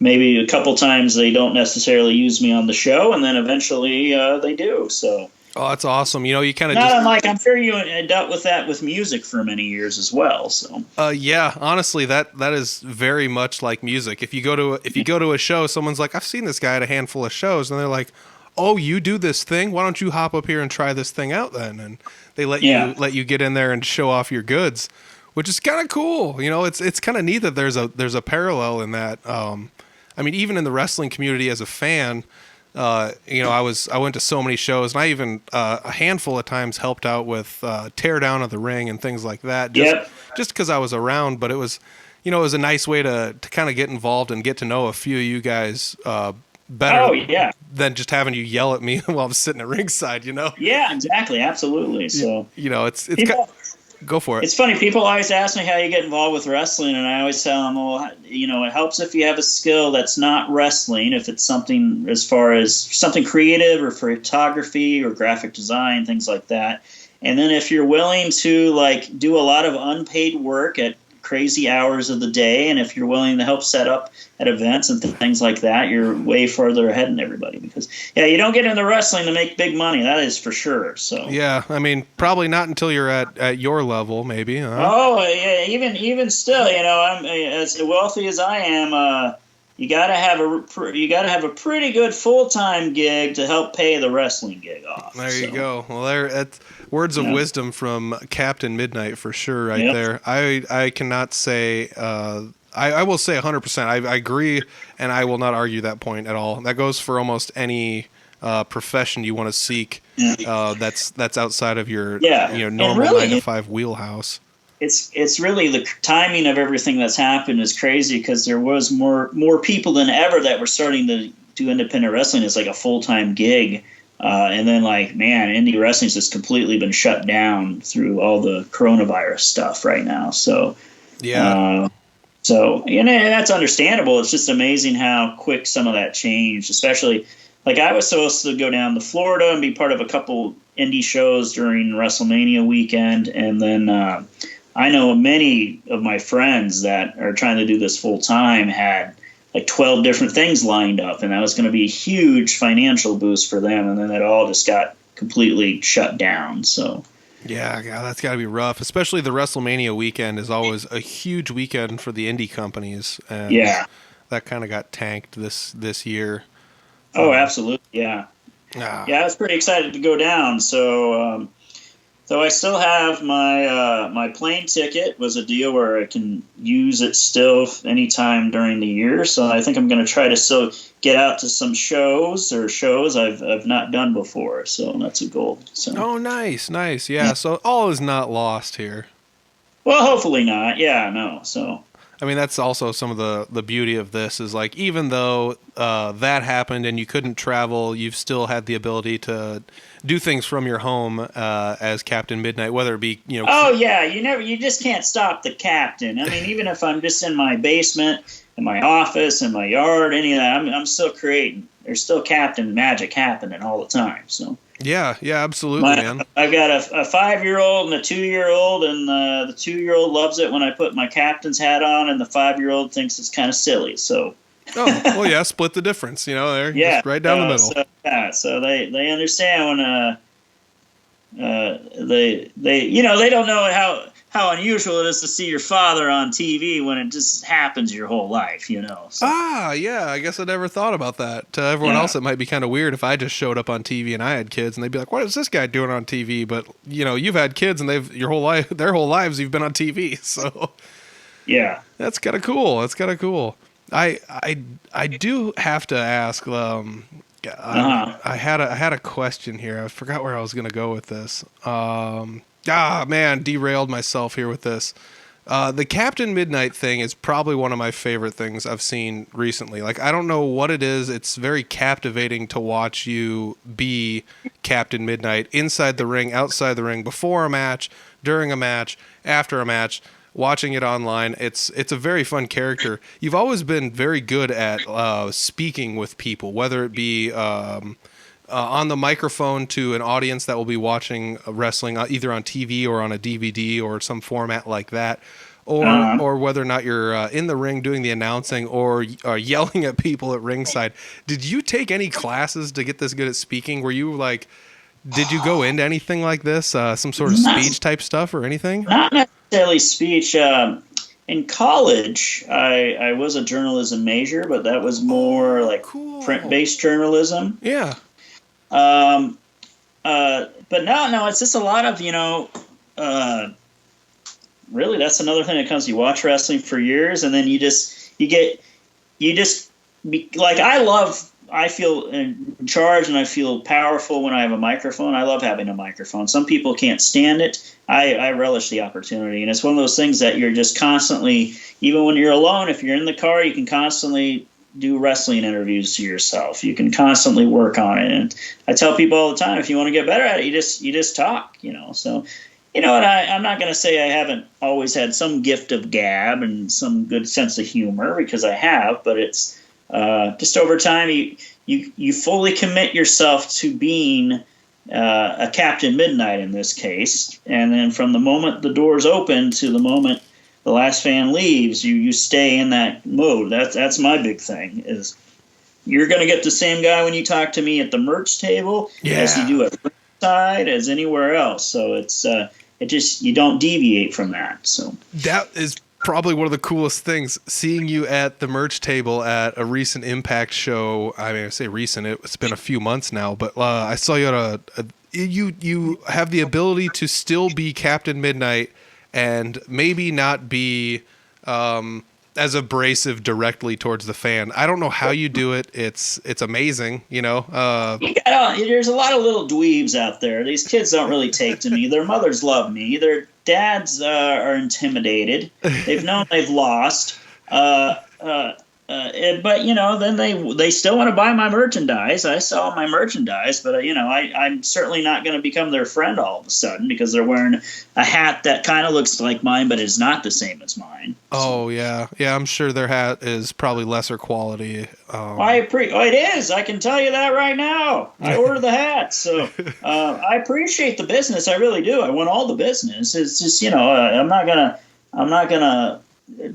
S3: Maybe a couple times they don't necessarily use me on the show, and then eventually they do. So
S1: Oh, that's awesome. You kind of
S3: Not
S1: just
S3: unlike, I'm sure you dealt with that with music for many years as well. So
S1: yeah, honestly, that is very much like music. If you go to a show, someone's like, "I've seen this guy at a handful of shows," and they're like, "Oh, you do this thing? Why don't you hop up here and try this thing out then?" And they let
S3: yeah,
S1: you get in there and show off your goods, which is kind of cool. It's kind of neat that there's a parallel in that. I mean, even in the wrestling community as a fan, I went to so many shows, and I even a handful of times helped out with tear down of the ring and things like that.
S3: yep.
S1: Just because I was around, but it was a nice way to kind of get involved and get to know a few of you guys better
S3: Oh yeah,
S1: than just having you yell at me while I'm sitting at ringside.
S3: yeah, exactly, absolutely. So
S1: It's
S3: people,
S1: go for it.
S3: it's funny. People always ask me how you get involved with wrestling, and I always tell them, well, it helps if you have a skill that's not wrestling. If it's something as far as something creative or photography or graphic design, things like that. And then if you're willing to do a lot of unpaid work at crazy hours of the day, and if you're willing to help set up at events and things like that, you're way further ahead than everybody. Because you don't get into wrestling to make big money. That is for sure. So
S1: Yeah, I mean, probably not until you're at your level, maybe. Huh?
S3: oh yeah, even still, I'm as wealthy as I am. You gotta have a pretty good full-time gig to help pay the wrestling gig off.
S1: There you go. Well, that's words of wisdom from Captain Midnight for sure, right
S3: Yep.
S1: there. I cannot say. I will say 100%. I agree, and I will not argue that point at all. That goes for almost any profession you want to seek. That's outside of your normal
S3: really,
S1: 9 to 5 wheelhouse.
S3: It's really the timing of everything that's happened is crazy, because there was more people than ever that were starting to do independent wrestling as like a full-time gig. And then indie wrestling's just completely been shut down through all the coronavirus stuff right now. So
S1: Yeah.
S3: That's understandable. It's just amazing how quick some of that changed, especially I was supposed to go down to Florida and be part of a couple indie shows during WrestleMania weekend. And then I know many of my friends that are trying to do this full time had 12 different things lined up, and that was going to be a huge financial boost for them. And then it all just got completely shut down. So
S1: Yeah, that's got to be rough. Especially the WrestleMania weekend is always a huge weekend for the indie companies, and that kind of got tanked this year.
S3: Oh, absolutely, yeah.
S1: Ah.
S3: Yeah, I was pretty excited to go down. So I still have my plane ticket. Was a deal where I can use it still anytime during the year. So I think I'm going to try to still get out to some shows I've not done before. So that's a goal. So.
S1: Oh, nice. Yeah. So all is not lost here.
S3: Well, hopefully not. Yeah, no. So.
S1: I mean, that's also some of the beauty of this is even though that happened and you couldn't travel, you've still had the ability to do things from your home as Captain Midnight, whether it be
S3: Oh yeah, you just can't stop the captain. I mean, even if I'm just in my basement, in my office, in my yard, any of that, I'm still creating. There's still Captain magic happening all the time. So.
S1: Yeah, absolutely, man.
S3: I've got a 5-year-old and a 2-year-old, and the 2-year-old loves it when I put my captain's hat on, and the 5-year-old thinks it's kind of silly. So.
S1: Oh well, yeah. Split the difference, there. Just right down the middle.
S3: So they understand when they don't know how unusual it is to see your father on TV when it just happens your whole life, So.
S1: Yeah. I guess I never thought about that. To everyone else, it might be kind of weird if I just showed up on TV and I had kids, and they'd be like, "What is this guy doing on TV?" But you've had kids, and their whole lives, you've been on TV. So
S3: yeah,
S1: that's kind of cool. I do have to ask. I had a question here. I forgot where I was going to go with this. Man, derailed myself here with this. The Captain Midnight thing is probably one of my favorite things I've seen recently. I don't know what it is. It's very captivating to watch you be Captain Midnight inside the ring, outside the ring, before a match, during a match, after a match. Watching it online, it's a very fun character. You've always been very good at speaking with people, whether it be on the microphone to an audience that will be watching wrestling either on TV or on a DVD or some format like that, or whether or not you're in the ring doing the announcing or yelling at people at ringside. Did you take any classes to get this good at speaking? Were you Did you go into anything like this? Some sort of
S3: Not,
S1: speech type stuff or anything?
S3: not necessarily speech. In college, I was a journalism major, but that was more like
S1: Cool.
S3: print-based journalism.
S1: Yeah.
S3: Um, but no, it's just a lot of, really, that's another thing that comes. You watch wrestling for years, and then I feel in charge and I feel powerful when I have a microphone. I love having a microphone. Some people can't stand it. I relish the opportunity. And it's one of those things that you're just constantly, even when you're alone, if you're in the car, you can constantly do wrestling interviews to yourself. You can constantly work on it. And I tell people all the time, if you want to get better at it, you just talk, So, and I'm not going to say I haven't always had some gift of gab and some good sense of humor, because I have, but it's, just over time, you fully commit yourself to being a Captain Midnight in this case, and then from the moment the doors open to the moment the last fan leaves, you stay in that mode. That's my big thing. Is you're going to get the same guy when you talk to me at the merch table as you do at ringside, as anywhere else. So it's you don't deviate from that. So
S1: that is probably one of the coolest things, seeing you at the merch table at a recent Impact show. I mean, I say recent, it's been a few months now, but I saw you at you have the ability to still be Captain Midnight and maybe not be as abrasive directly towards the fan. I don't know how you do it. It's amazing,
S3: There's a lot of little dweebs out there. These kids don't really take to me. Their mothers love me. Their dads are intimidated. They've known they've lost. But then they still want to buy my merchandise. I sell my merchandise, but I'm certainly not going to become their friend all of a sudden because they're wearing a hat that kind of looks like mine, but is not the same as mine.
S1: Oh yeah. I'm sure their hat is probably lesser quality.
S3: It is. I can tell you that right now. I order the hat, so I appreciate the business. I really do. I want all the business. It's just I'm not gonna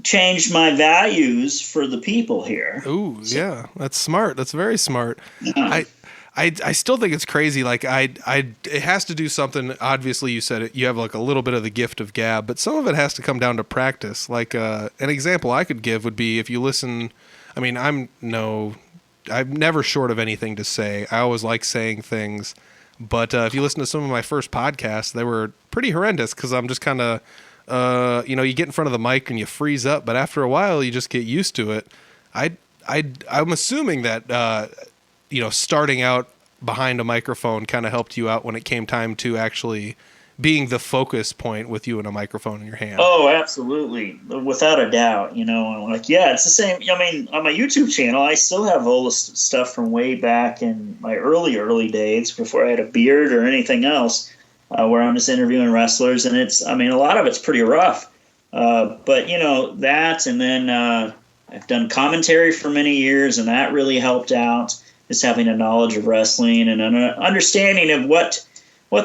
S3: change my values for the people here.
S1: Ooh, yeah, that's smart. That's very smart. Yeah. I still think it's crazy. Like it has to do something. Obviously, you said it. You have like a little bit of the gift of gab, but some of it has to come down to practice. Like an example I could give would be if you listen. I mean, I'm never short of anything to say. I always like saying things, but if you listen to some of my first podcasts, they were pretty horrendous because I'm just kind of. You get in front of the mic and you freeze up, but after a while you just get used to it. I'm assuming that starting out behind a microphone kind of helped you out when it came time to actually being the focus point with you and a microphone in your hand.
S3: Oh, absolutely, without a doubt. It's the same. I mean, on my YouTube channel, I still have all the stuff from way back in my early days before I had a beard or anything else. Where I'm just interviewing wrestlers, and a lot of it's pretty rough. But that, and then I've done commentary for many years, and that really helped out, just having a knowledge of wrestling and an understanding of what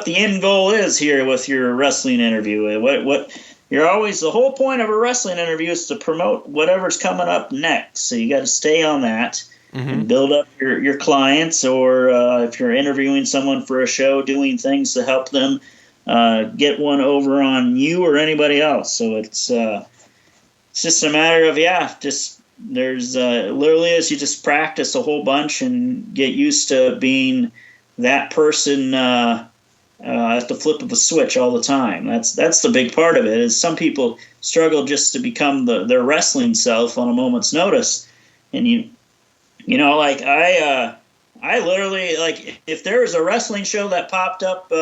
S3: the end goal is here with your wrestling interview. The whole point of a wrestling interview is to promote whatever's coming up next. So you got to stay on that. Mm-hmm. And build up your clients, or if you're interviewing someone for a show, doing things to help them get one over on you or anybody else. So it's just a matter of literally as you just practice a whole bunch and get used to being that person at the flip of a switch all the time. That's the big part of it. Is some people struggle just to become their wrestling self on a moment's notice, and I literally, if there was a wrestling show that popped up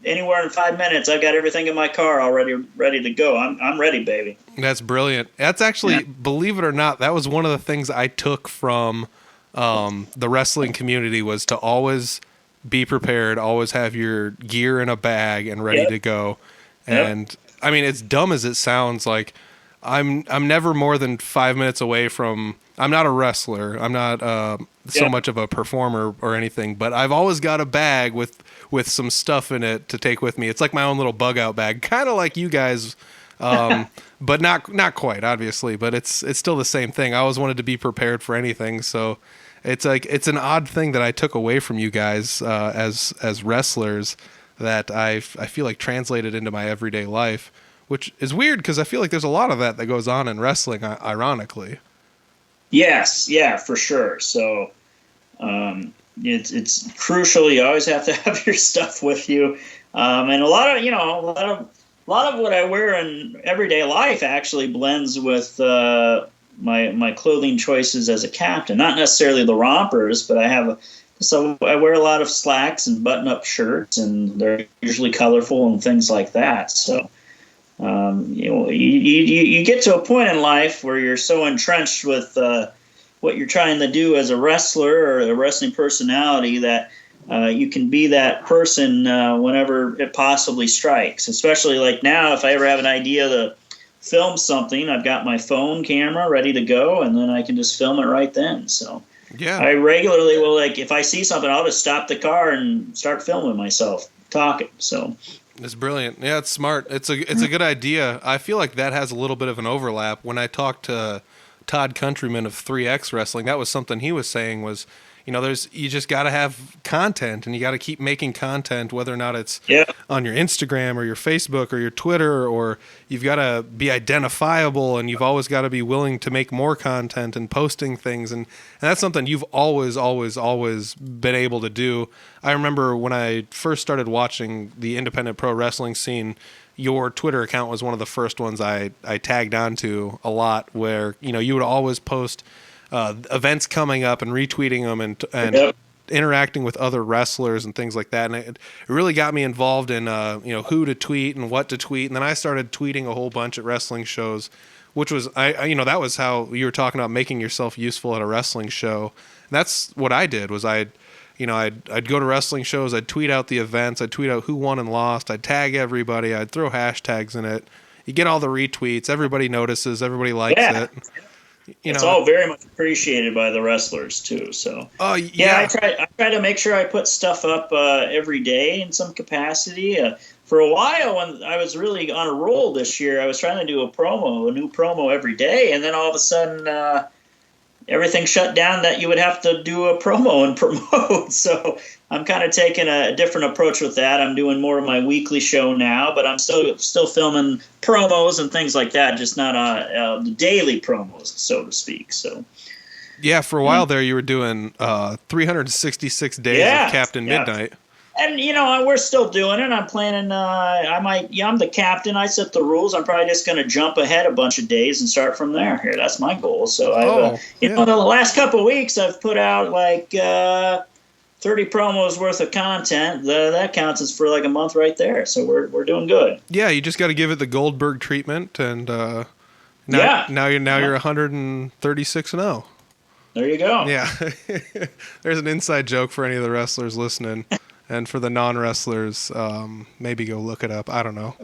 S3: anywhere in 5 minutes, I've got everything in my car already ready to go. I'm ready, baby.
S1: That's brilliant. That's actually, believe it or not, that was one of the things I took from the wrestling community, was to always be prepared, always have your gear in a bag and ready to go. And I mean, it's dumb as it sounds, like I'm never more than 5 minutes away from. I'm not a wrestler. I'm not so much of a performer or anything, but I've always got a bag with some stuff in it to take with me. It's like my own little bug out bag, kind of like you guys, but not quite, obviously. But it's still the same thing. I always wanted to be prepared for anything. So It's like it's an odd thing that I took away from you guys as wrestlers that I feel like translated into my everyday life, which is weird because I feel like there's a lot of that goes on in wrestling, ironically.
S3: Yes, yeah, for sure. So it's crucial. You always have to have your stuff with you, and a lot of what I wear in everyday life actually blends with my clothing choices as a captain. Not necessarily the rompers, but I wear a lot of slacks and button-up shirts, and they're usually colorful and things like that. So. You get to a point in life where you're so entrenched with what you're trying to do as a wrestler or a wrestling personality that you can be that person whenever it possibly strikes. Especially like now, if I ever have an idea to film something, I've got my phone camera ready to go, and then I can just film it right then. So
S1: yeah,
S3: I regularly will, like, if I see something, I'll just stop the car and start filming myself talking. So.
S1: It's brilliant. Yeah, it's smart. It's a good idea. I feel like that has a little bit of an overlap. When I talked to Todd Countryman of 3X Wrestling, that was something he was saying was, you just got to have content, and you got to keep making content, whether or not it's on your Instagram or your Facebook or your Twitter, or you've got to be identifiable, and you've always got to be willing to make more content and posting things. And that's something you've always, always, always been able to do. I remember when I first started watching the independent pro wrestling scene, your Twitter account was one of the first ones I tagged onto a lot, where, you would always post events coming up and retweeting them and interacting with other wrestlers and things like that. And it really got me involved in, who to tweet and what to tweet. And then I started tweeting a whole bunch at wrestling shows, which was, that was how you were talking about making yourself useful at a wrestling show. And that's what I did was I'd go to wrestling shows, I'd tweet out the events, I'd tweet out who won and lost, I'd tag everybody, I'd throw hashtags in it. You get all the retweets, everybody notices, everybody likes it.
S3: It's all very much appreciated by the wrestlers too. So, I try to make sure I put stuff up every day in some capacity. For a while, when I was really on a roll this year, I was trying to do a new promo every day, and then all of a sudden, everything shut down that you would have to do a promo and promote. So I'm kind of taking a different approach with that. I'm doing more of my weekly show now, but I'm still filming promos and things like that, just not the daily promos, so to speak. So
S1: yeah, for a while there, you were doing 366 days of Captain Midnight.
S3: And, we're still doing it. I'm planning, I'm the captain. I set the rules. I'm probably just going to jump ahead a bunch of days and start from there. Here, that's my goal. So, the last couple of weeks, I've put out like 30 promos worth of content. That counts as for like a month right there. So we're doing good. Yeah,
S1: you just got to give it the Goldberg treatment. And now you're 136-0.
S3: There you go.
S1: Yeah. There's an inside joke for any of the wrestlers listening. And for the non-wrestlers, maybe go look it up. I don't know.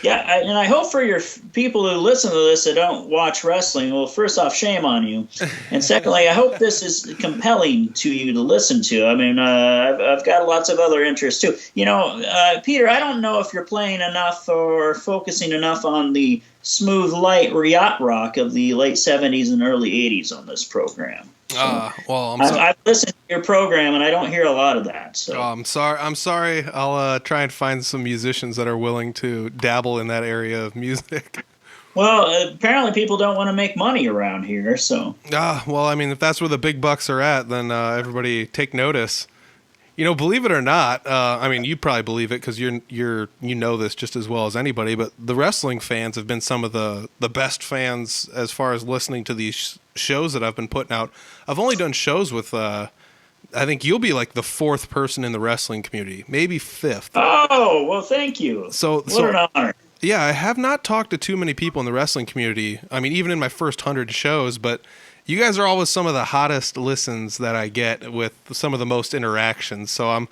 S3: And I hope for your people who listen to this that don't watch wrestling, well, first off, shame on you. And secondly, I hope this is compelling to you to listen to. I mean, I've got lots of other interests, too. Peter, I don't know if you're playing enough or focusing enough on the smooth, light yacht rock of the late 70s and early 80s on this program. I've listened to your program and I don't hear a lot of that. So
S1: I'm sorry. I'll try and find some musicians that are willing to dabble in that area of music.
S3: Well, apparently people don't want to make money around here. So
S1: if that's where the big bucks are at, then everybody take notice. Believe it or not, you probably believe it because you know this just as well as anybody, but the wrestling fans have been some of the best fans as far as listening to these shows that I've been putting out. I've only done shows with, I think you'll be like the fourth person in the wrestling community, maybe fifth.
S3: Oh, well, thank you. What an honor.
S1: Yeah, I have not talked to too many people in the wrestling community. I mean, even in my first 100 shows, but you guys are always some of the hottest listens that I get with some of the most interactions. So I'm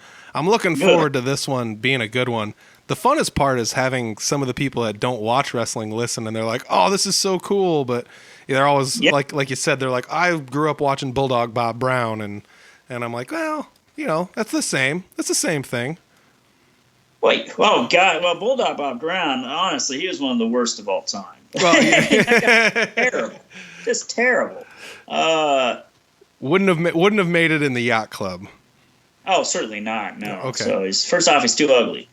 S1: looking forward to this one being a good one. The funnest part is having some of the people that don't watch wrestling listen, and they're like, "Oh, this is so cool!" But they're always like you said, they're like, "I grew up watching Bulldog Bob Brown," and I'm like, "Well, that's the same. That's the same thing."
S3: Wait, oh God! Well, Bulldog Bob Brown, honestly, he was one of the worst of all time.
S1: Well,
S3: terrible, just terrible.
S1: wouldn't have made it in the yacht club.
S3: Oh, certainly not. No.
S1: Okay.
S3: So first off, he's too ugly.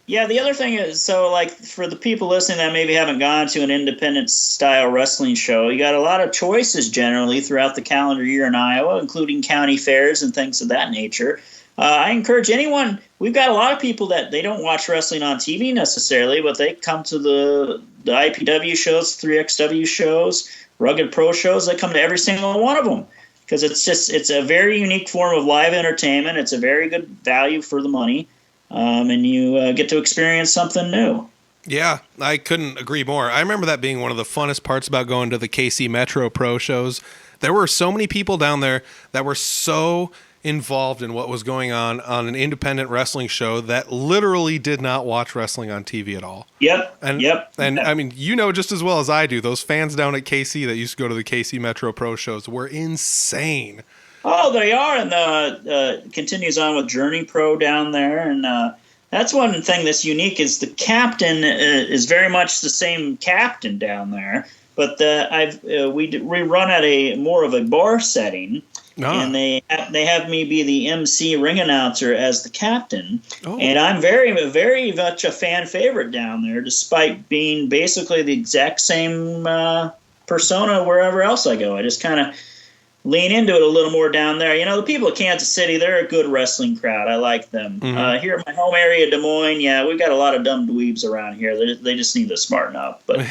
S3: Yeah, the other thing is, so like for the people listening that maybe haven't gone to an independent style wrestling show, you got a lot of choices generally throughout the calendar year in Iowa, including county fairs and things of that nature. I encourage anyone. We've got a lot of people that they don't watch wrestling on TV necessarily, but they come to the IPW shows, 3XW shows, Rugged Pro shows. They come to every single one of them because it's a very unique form of live entertainment. It's a very good value for the money. And you get to experience something new.
S1: Yeah, I couldn't agree more. I remember that being one of the funnest parts about going to the KC Metro Pro shows. There were so many people down there that were so involved in what was going on an independent wrestling show that literally did not watch wrestling on TV at all.
S3: Yep.
S1: And I mean, you know just as well as I do, those fans down at KC that used to go to the KC Metro Pro shows were insane.
S3: Oh, they are, and continues on with Journey Pro down there, and that's one thing that's unique is the captain is very much the same captain down there, but we run at a more of a bar setting, and they have me be the MC ring announcer as the captain, and I'm very very much a fan favorite down there, despite being basically the exact same persona wherever else I go. I just kind of lean into it a little more down there. You know, the people of Kansas City, they're a good wrestling crowd. I like them.
S1: Mm-hmm.
S3: Here in my home area, Des Moines, yeah, we've got a lot of dumb dweebs around here. They just need to smarten up. But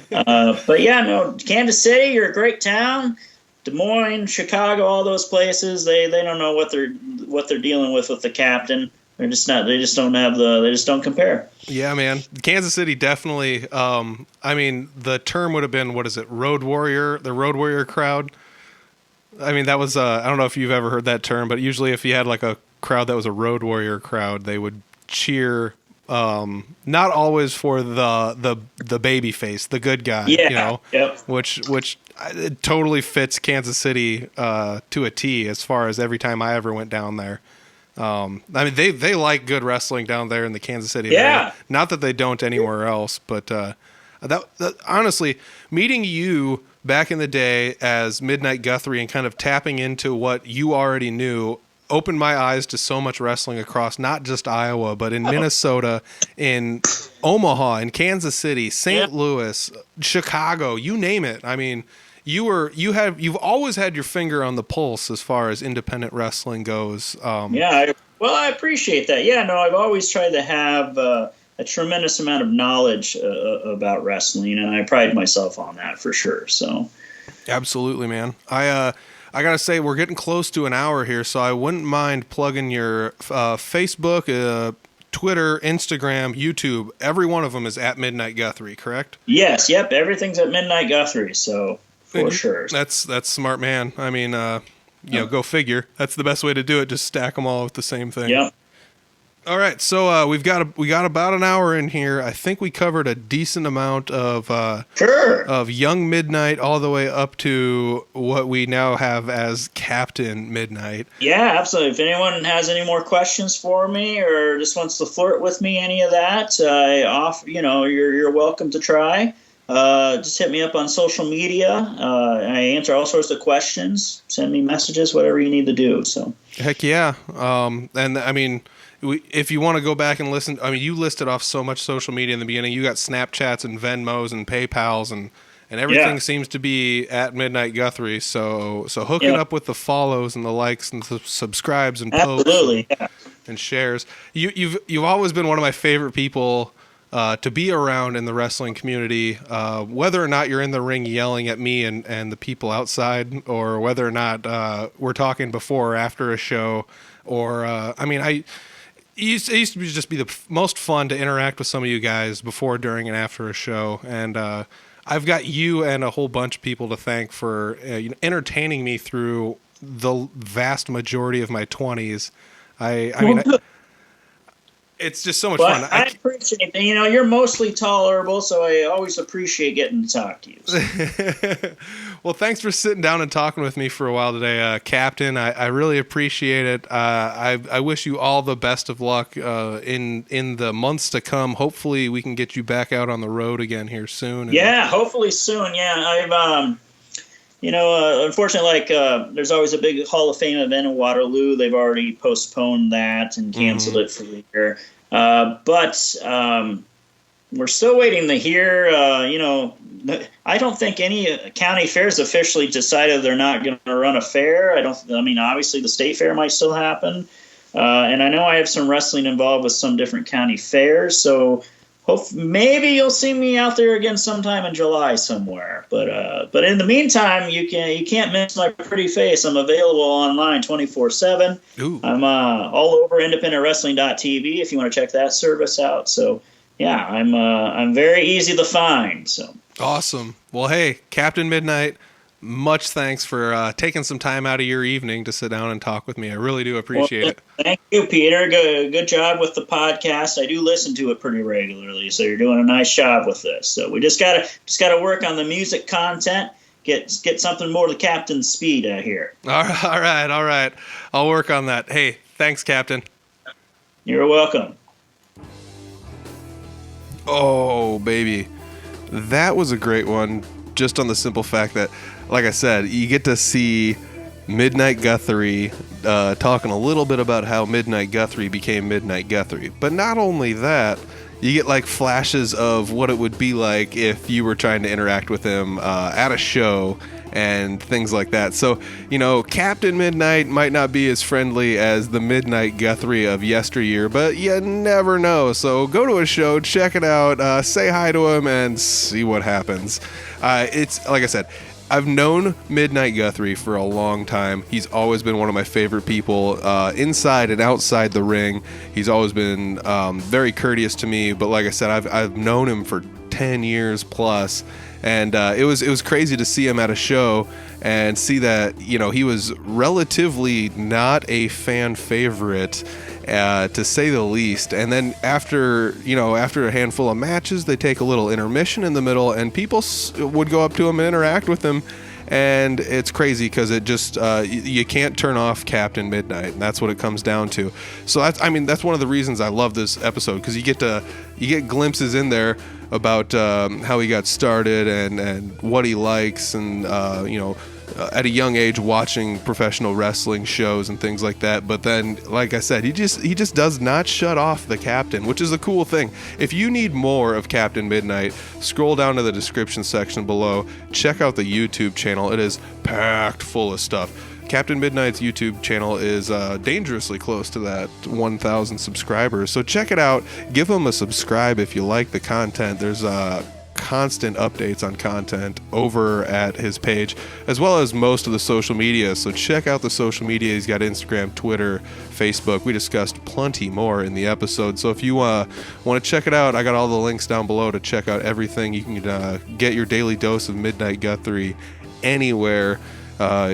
S3: but yeah, no, Kansas City, you're a great town. Des Moines, Chicago, all those places, they don't know what they're dealing with the captain. They're just not. They just don't have they just don't compare.
S1: Yeah, man. Kansas City definitely. I mean, the term would have been, what is it? Road Warrior, the Road Warrior crowd. I mean, that was, I don't know if you've ever heard that term, but usually if you had like a crowd that was a Road Warrior crowd, they would cheer, not always for the baby face, the good guy,
S3: yeah,
S1: you know,
S3: yep.
S1: which it totally fits Kansas City to a T as far as every time I ever went down there. I mean, they like good wrestling down there in the Kansas City area. Not that they don't anywhere else, but that honestly, meeting you back in the day as Midnight Guthrie and kind of tapping into what you already knew opened my eyes to so much wrestling across not just Iowa, but in Minnesota, in Omaha, in Kansas City, St. Louis, Chicago, you name it. I mean, you've always had your finger on the pulse as far as independent wrestling goes.
S3: I appreciate that. Yeah, no, I've always tried to have a tremendous amount of knowledge about wrestling, and I pride myself on that for sure. So,
S1: absolutely, man. I gotta say, we're getting close to an hour here, so I wouldn't mind plugging your Facebook, Twitter, Instagram, YouTube. Every one of them is at Midnight Guthrie, correct?
S3: Yes, yep. Everything's at Midnight Guthrie, so for sure.
S1: That's smart, man. I mean, go figure. That's the best way to do it. Just stack them all with the same thing.
S3: Yep.
S1: All right, so we got about an hour in here. I think we covered a decent amount of young Midnight all the way up to what we now have as Captain Midnight.
S3: Yeah, absolutely. If anyone has any more questions for me or just wants to flirt with me, any of that, you're welcome to try. Just hit me up on social media. I answer all sorts of questions. Send me messages, whatever you need to do. So
S1: heck yeah. And I mean, if you want to go back and listen, I mean, you listed off so much social media in the beginning. You got Snapchats and Venmos and PayPals and everything seems to be at Midnight Guthrie. So hook it up with the follows and the likes and the subscribes and posts and shares. You've always been one of my favorite people to be around in the wrestling community, whether or not you're in the ring yelling at me and the people outside, or whether or not we're talking before or after a show, or it used to just be the most fun to interact with some of you guys before, during, and after a show. And I've got you and a whole bunch of people to thank for entertaining me through the vast majority of my 20s. It's just so much
S3: But
S1: fun.
S3: I appreciate that. You're mostly tolerable, so I always appreciate getting to talk to you. So.
S1: Well, thanks for sitting down and talking with me for a while today, Captain. I really appreciate it. I wish you all the best of luck in the months to come. Hopefully, we can get you back out on the road again here soon.
S3: Yeah, hopefully soon. Yeah, I've unfortunately, there's always a big Hall of Fame event in Waterloo. They've already postponed that and canceled it for the year. But we're still waiting to hear. I don't think any county fairs officially decided they're not going to run a fair. Obviously the state fair might still happen, and I know I have some wrestling involved with some different county fairs. So maybe you'll see me out there again sometime in July somewhere. But in the meantime, you can't miss my pretty face. I'm available online 24/7. I'm all over independentwrestling.tv if you want to check that service out. So yeah, I'm very easy to find. So
S1: awesome. Well, hey, Captain Midnight, much thanks for taking some time out of your evening to sit down and talk with me. I really do appreciate it.
S3: Thank you, Peter. Good job with the podcast. I do listen to it pretty regularly, so you're doing a nice job with this. So we just gotta work on the music content. Get something more to Captain Speed out here.
S1: All right. I'll work on that. Hey, thanks, Captain.
S3: You're welcome.
S1: Oh, baby. That was a great one, just on the simple fact that, like I said, you get to see Midnight Guthrie talking a little bit about how Midnight Guthrie became Midnight Guthrie. But not only that, you get like flashes of what it would be like if you were trying to interact with him at a show and things like that. So, Captain Midnight might not be as friendly as the Midnight Guthrie of yesteryear, but you never know. So go to a show, check it out, say hi to him, and see what happens. It's, like I said, I've known Midnight Guthrie for a long time. He's always been one of my favorite people inside and outside the ring. He's always been very courteous to me, but like I said, I've known him for 10 years plus. And it was crazy to see him at a show and see that, he was relatively not a fan favorite, to say the least. And then after a handful of matches, they take a little intermission in the middle, and people would go up to him and interact with him. And it's crazy because it just you can't turn off Captain Midnight, and that's what it comes down to. So that's one of the reasons I love this episode, because you get glimpses in there about how he got started and what he likes, and at a young age watching professional wrestling shows and things like that. But then, like I said, he just does not shut off the Captain, which is a cool thing. If you need more of Captain Midnight, scroll down to the description section below, check out the YouTube channel. It is packed full of stuff. Captain Midnight's YouTube channel is dangerously close to that 1,000 subscribers, so check it out. Give him a subscribe if you like the content. There's constant updates on content over at his page, as well as most of the social media. So check out the social media. He's got Instagram, Twitter, Facebook. We discussed plenty more in the episode. So if you want to check it out, I got all the links down below to check out everything. You can get your daily dose of Midnight Guthrie anywhere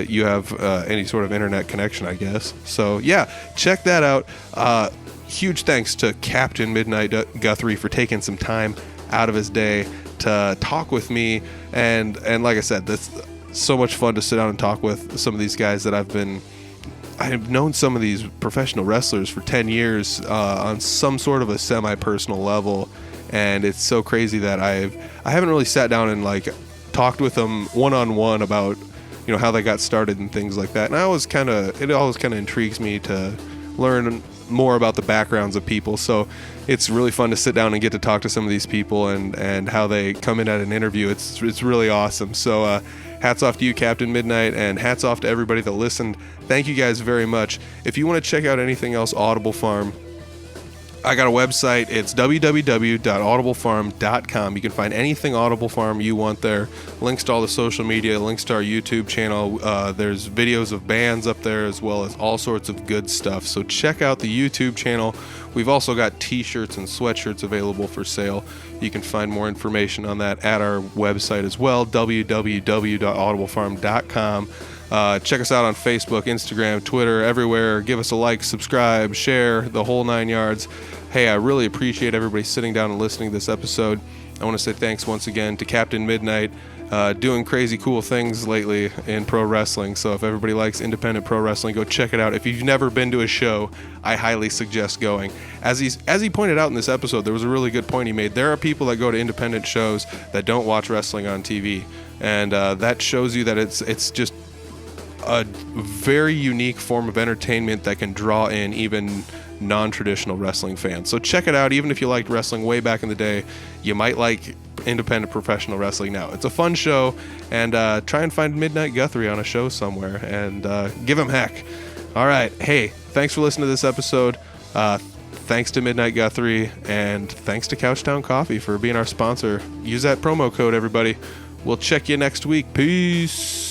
S1: you have any sort of internet connection, I guess. So yeah, check that out. Huge thanks to Captain Midnight Guthrie for taking some time out of his day to talk with me, and like I said, that's so much fun to sit down and talk with some of these guys that I've known some of these professional wrestlers for 10 years on some sort of a semi-personal level, and it's so crazy that I haven't really sat down and like talked with them one-on-one about how they got started and things like that. And it always kind of intrigues me to learn more about the backgrounds of people. So it's really fun to sit down and get to talk to some of these people and how they come in at an interview. It's really awesome. So hats off to you, Captain Midnight, and hats off to everybody that listened. Thank you guys very much. If you want to check out anything else Audible Farm, I got a website. It's www.audiblefarm.com. You can find anything Audible Farm you want there. Links to all the social media, links to our YouTube channel. There's videos of bands up there, as well as all sorts of good stuff. So check out the YouTube channel. We've also got t-shirts and sweatshirts available for sale. You can find more information on that at our website as well, www.audiblefarm.com. Check us out on Facebook, Instagram, Twitter, everywhere. Give us a like, subscribe, share, the whole 9 yards. Hey, I really appreciate everybody sitting down and listening to this episode. I want to say thanks once again to Captain Midnight, doing crazy cool things lately in pro wrestling. So if everybody likes independent pro wrestling, go check it out. If you've never been to a show, I highly suggest going. As he pointed out in this episode, there was a really good point he made. There are people that go to independent shows that don't watch wrestling on TV, and that shows you that it's just a very unique form of entertainment that can draw in even non-traditional wrestling fans. So check it out. Even if you liked wrestling way back in the day, you might like independent professional wrestling now. It's a fun show, and try and find Midnight Guthrie on a show somewhere and give him heck. All right. Hey, thanks for listening to this episode. Thanks to Midnight Guthrie, and thanks to Couchtown Coffee for being our sponsor. Use that promo code, everybody. We'll check you next week. Peace.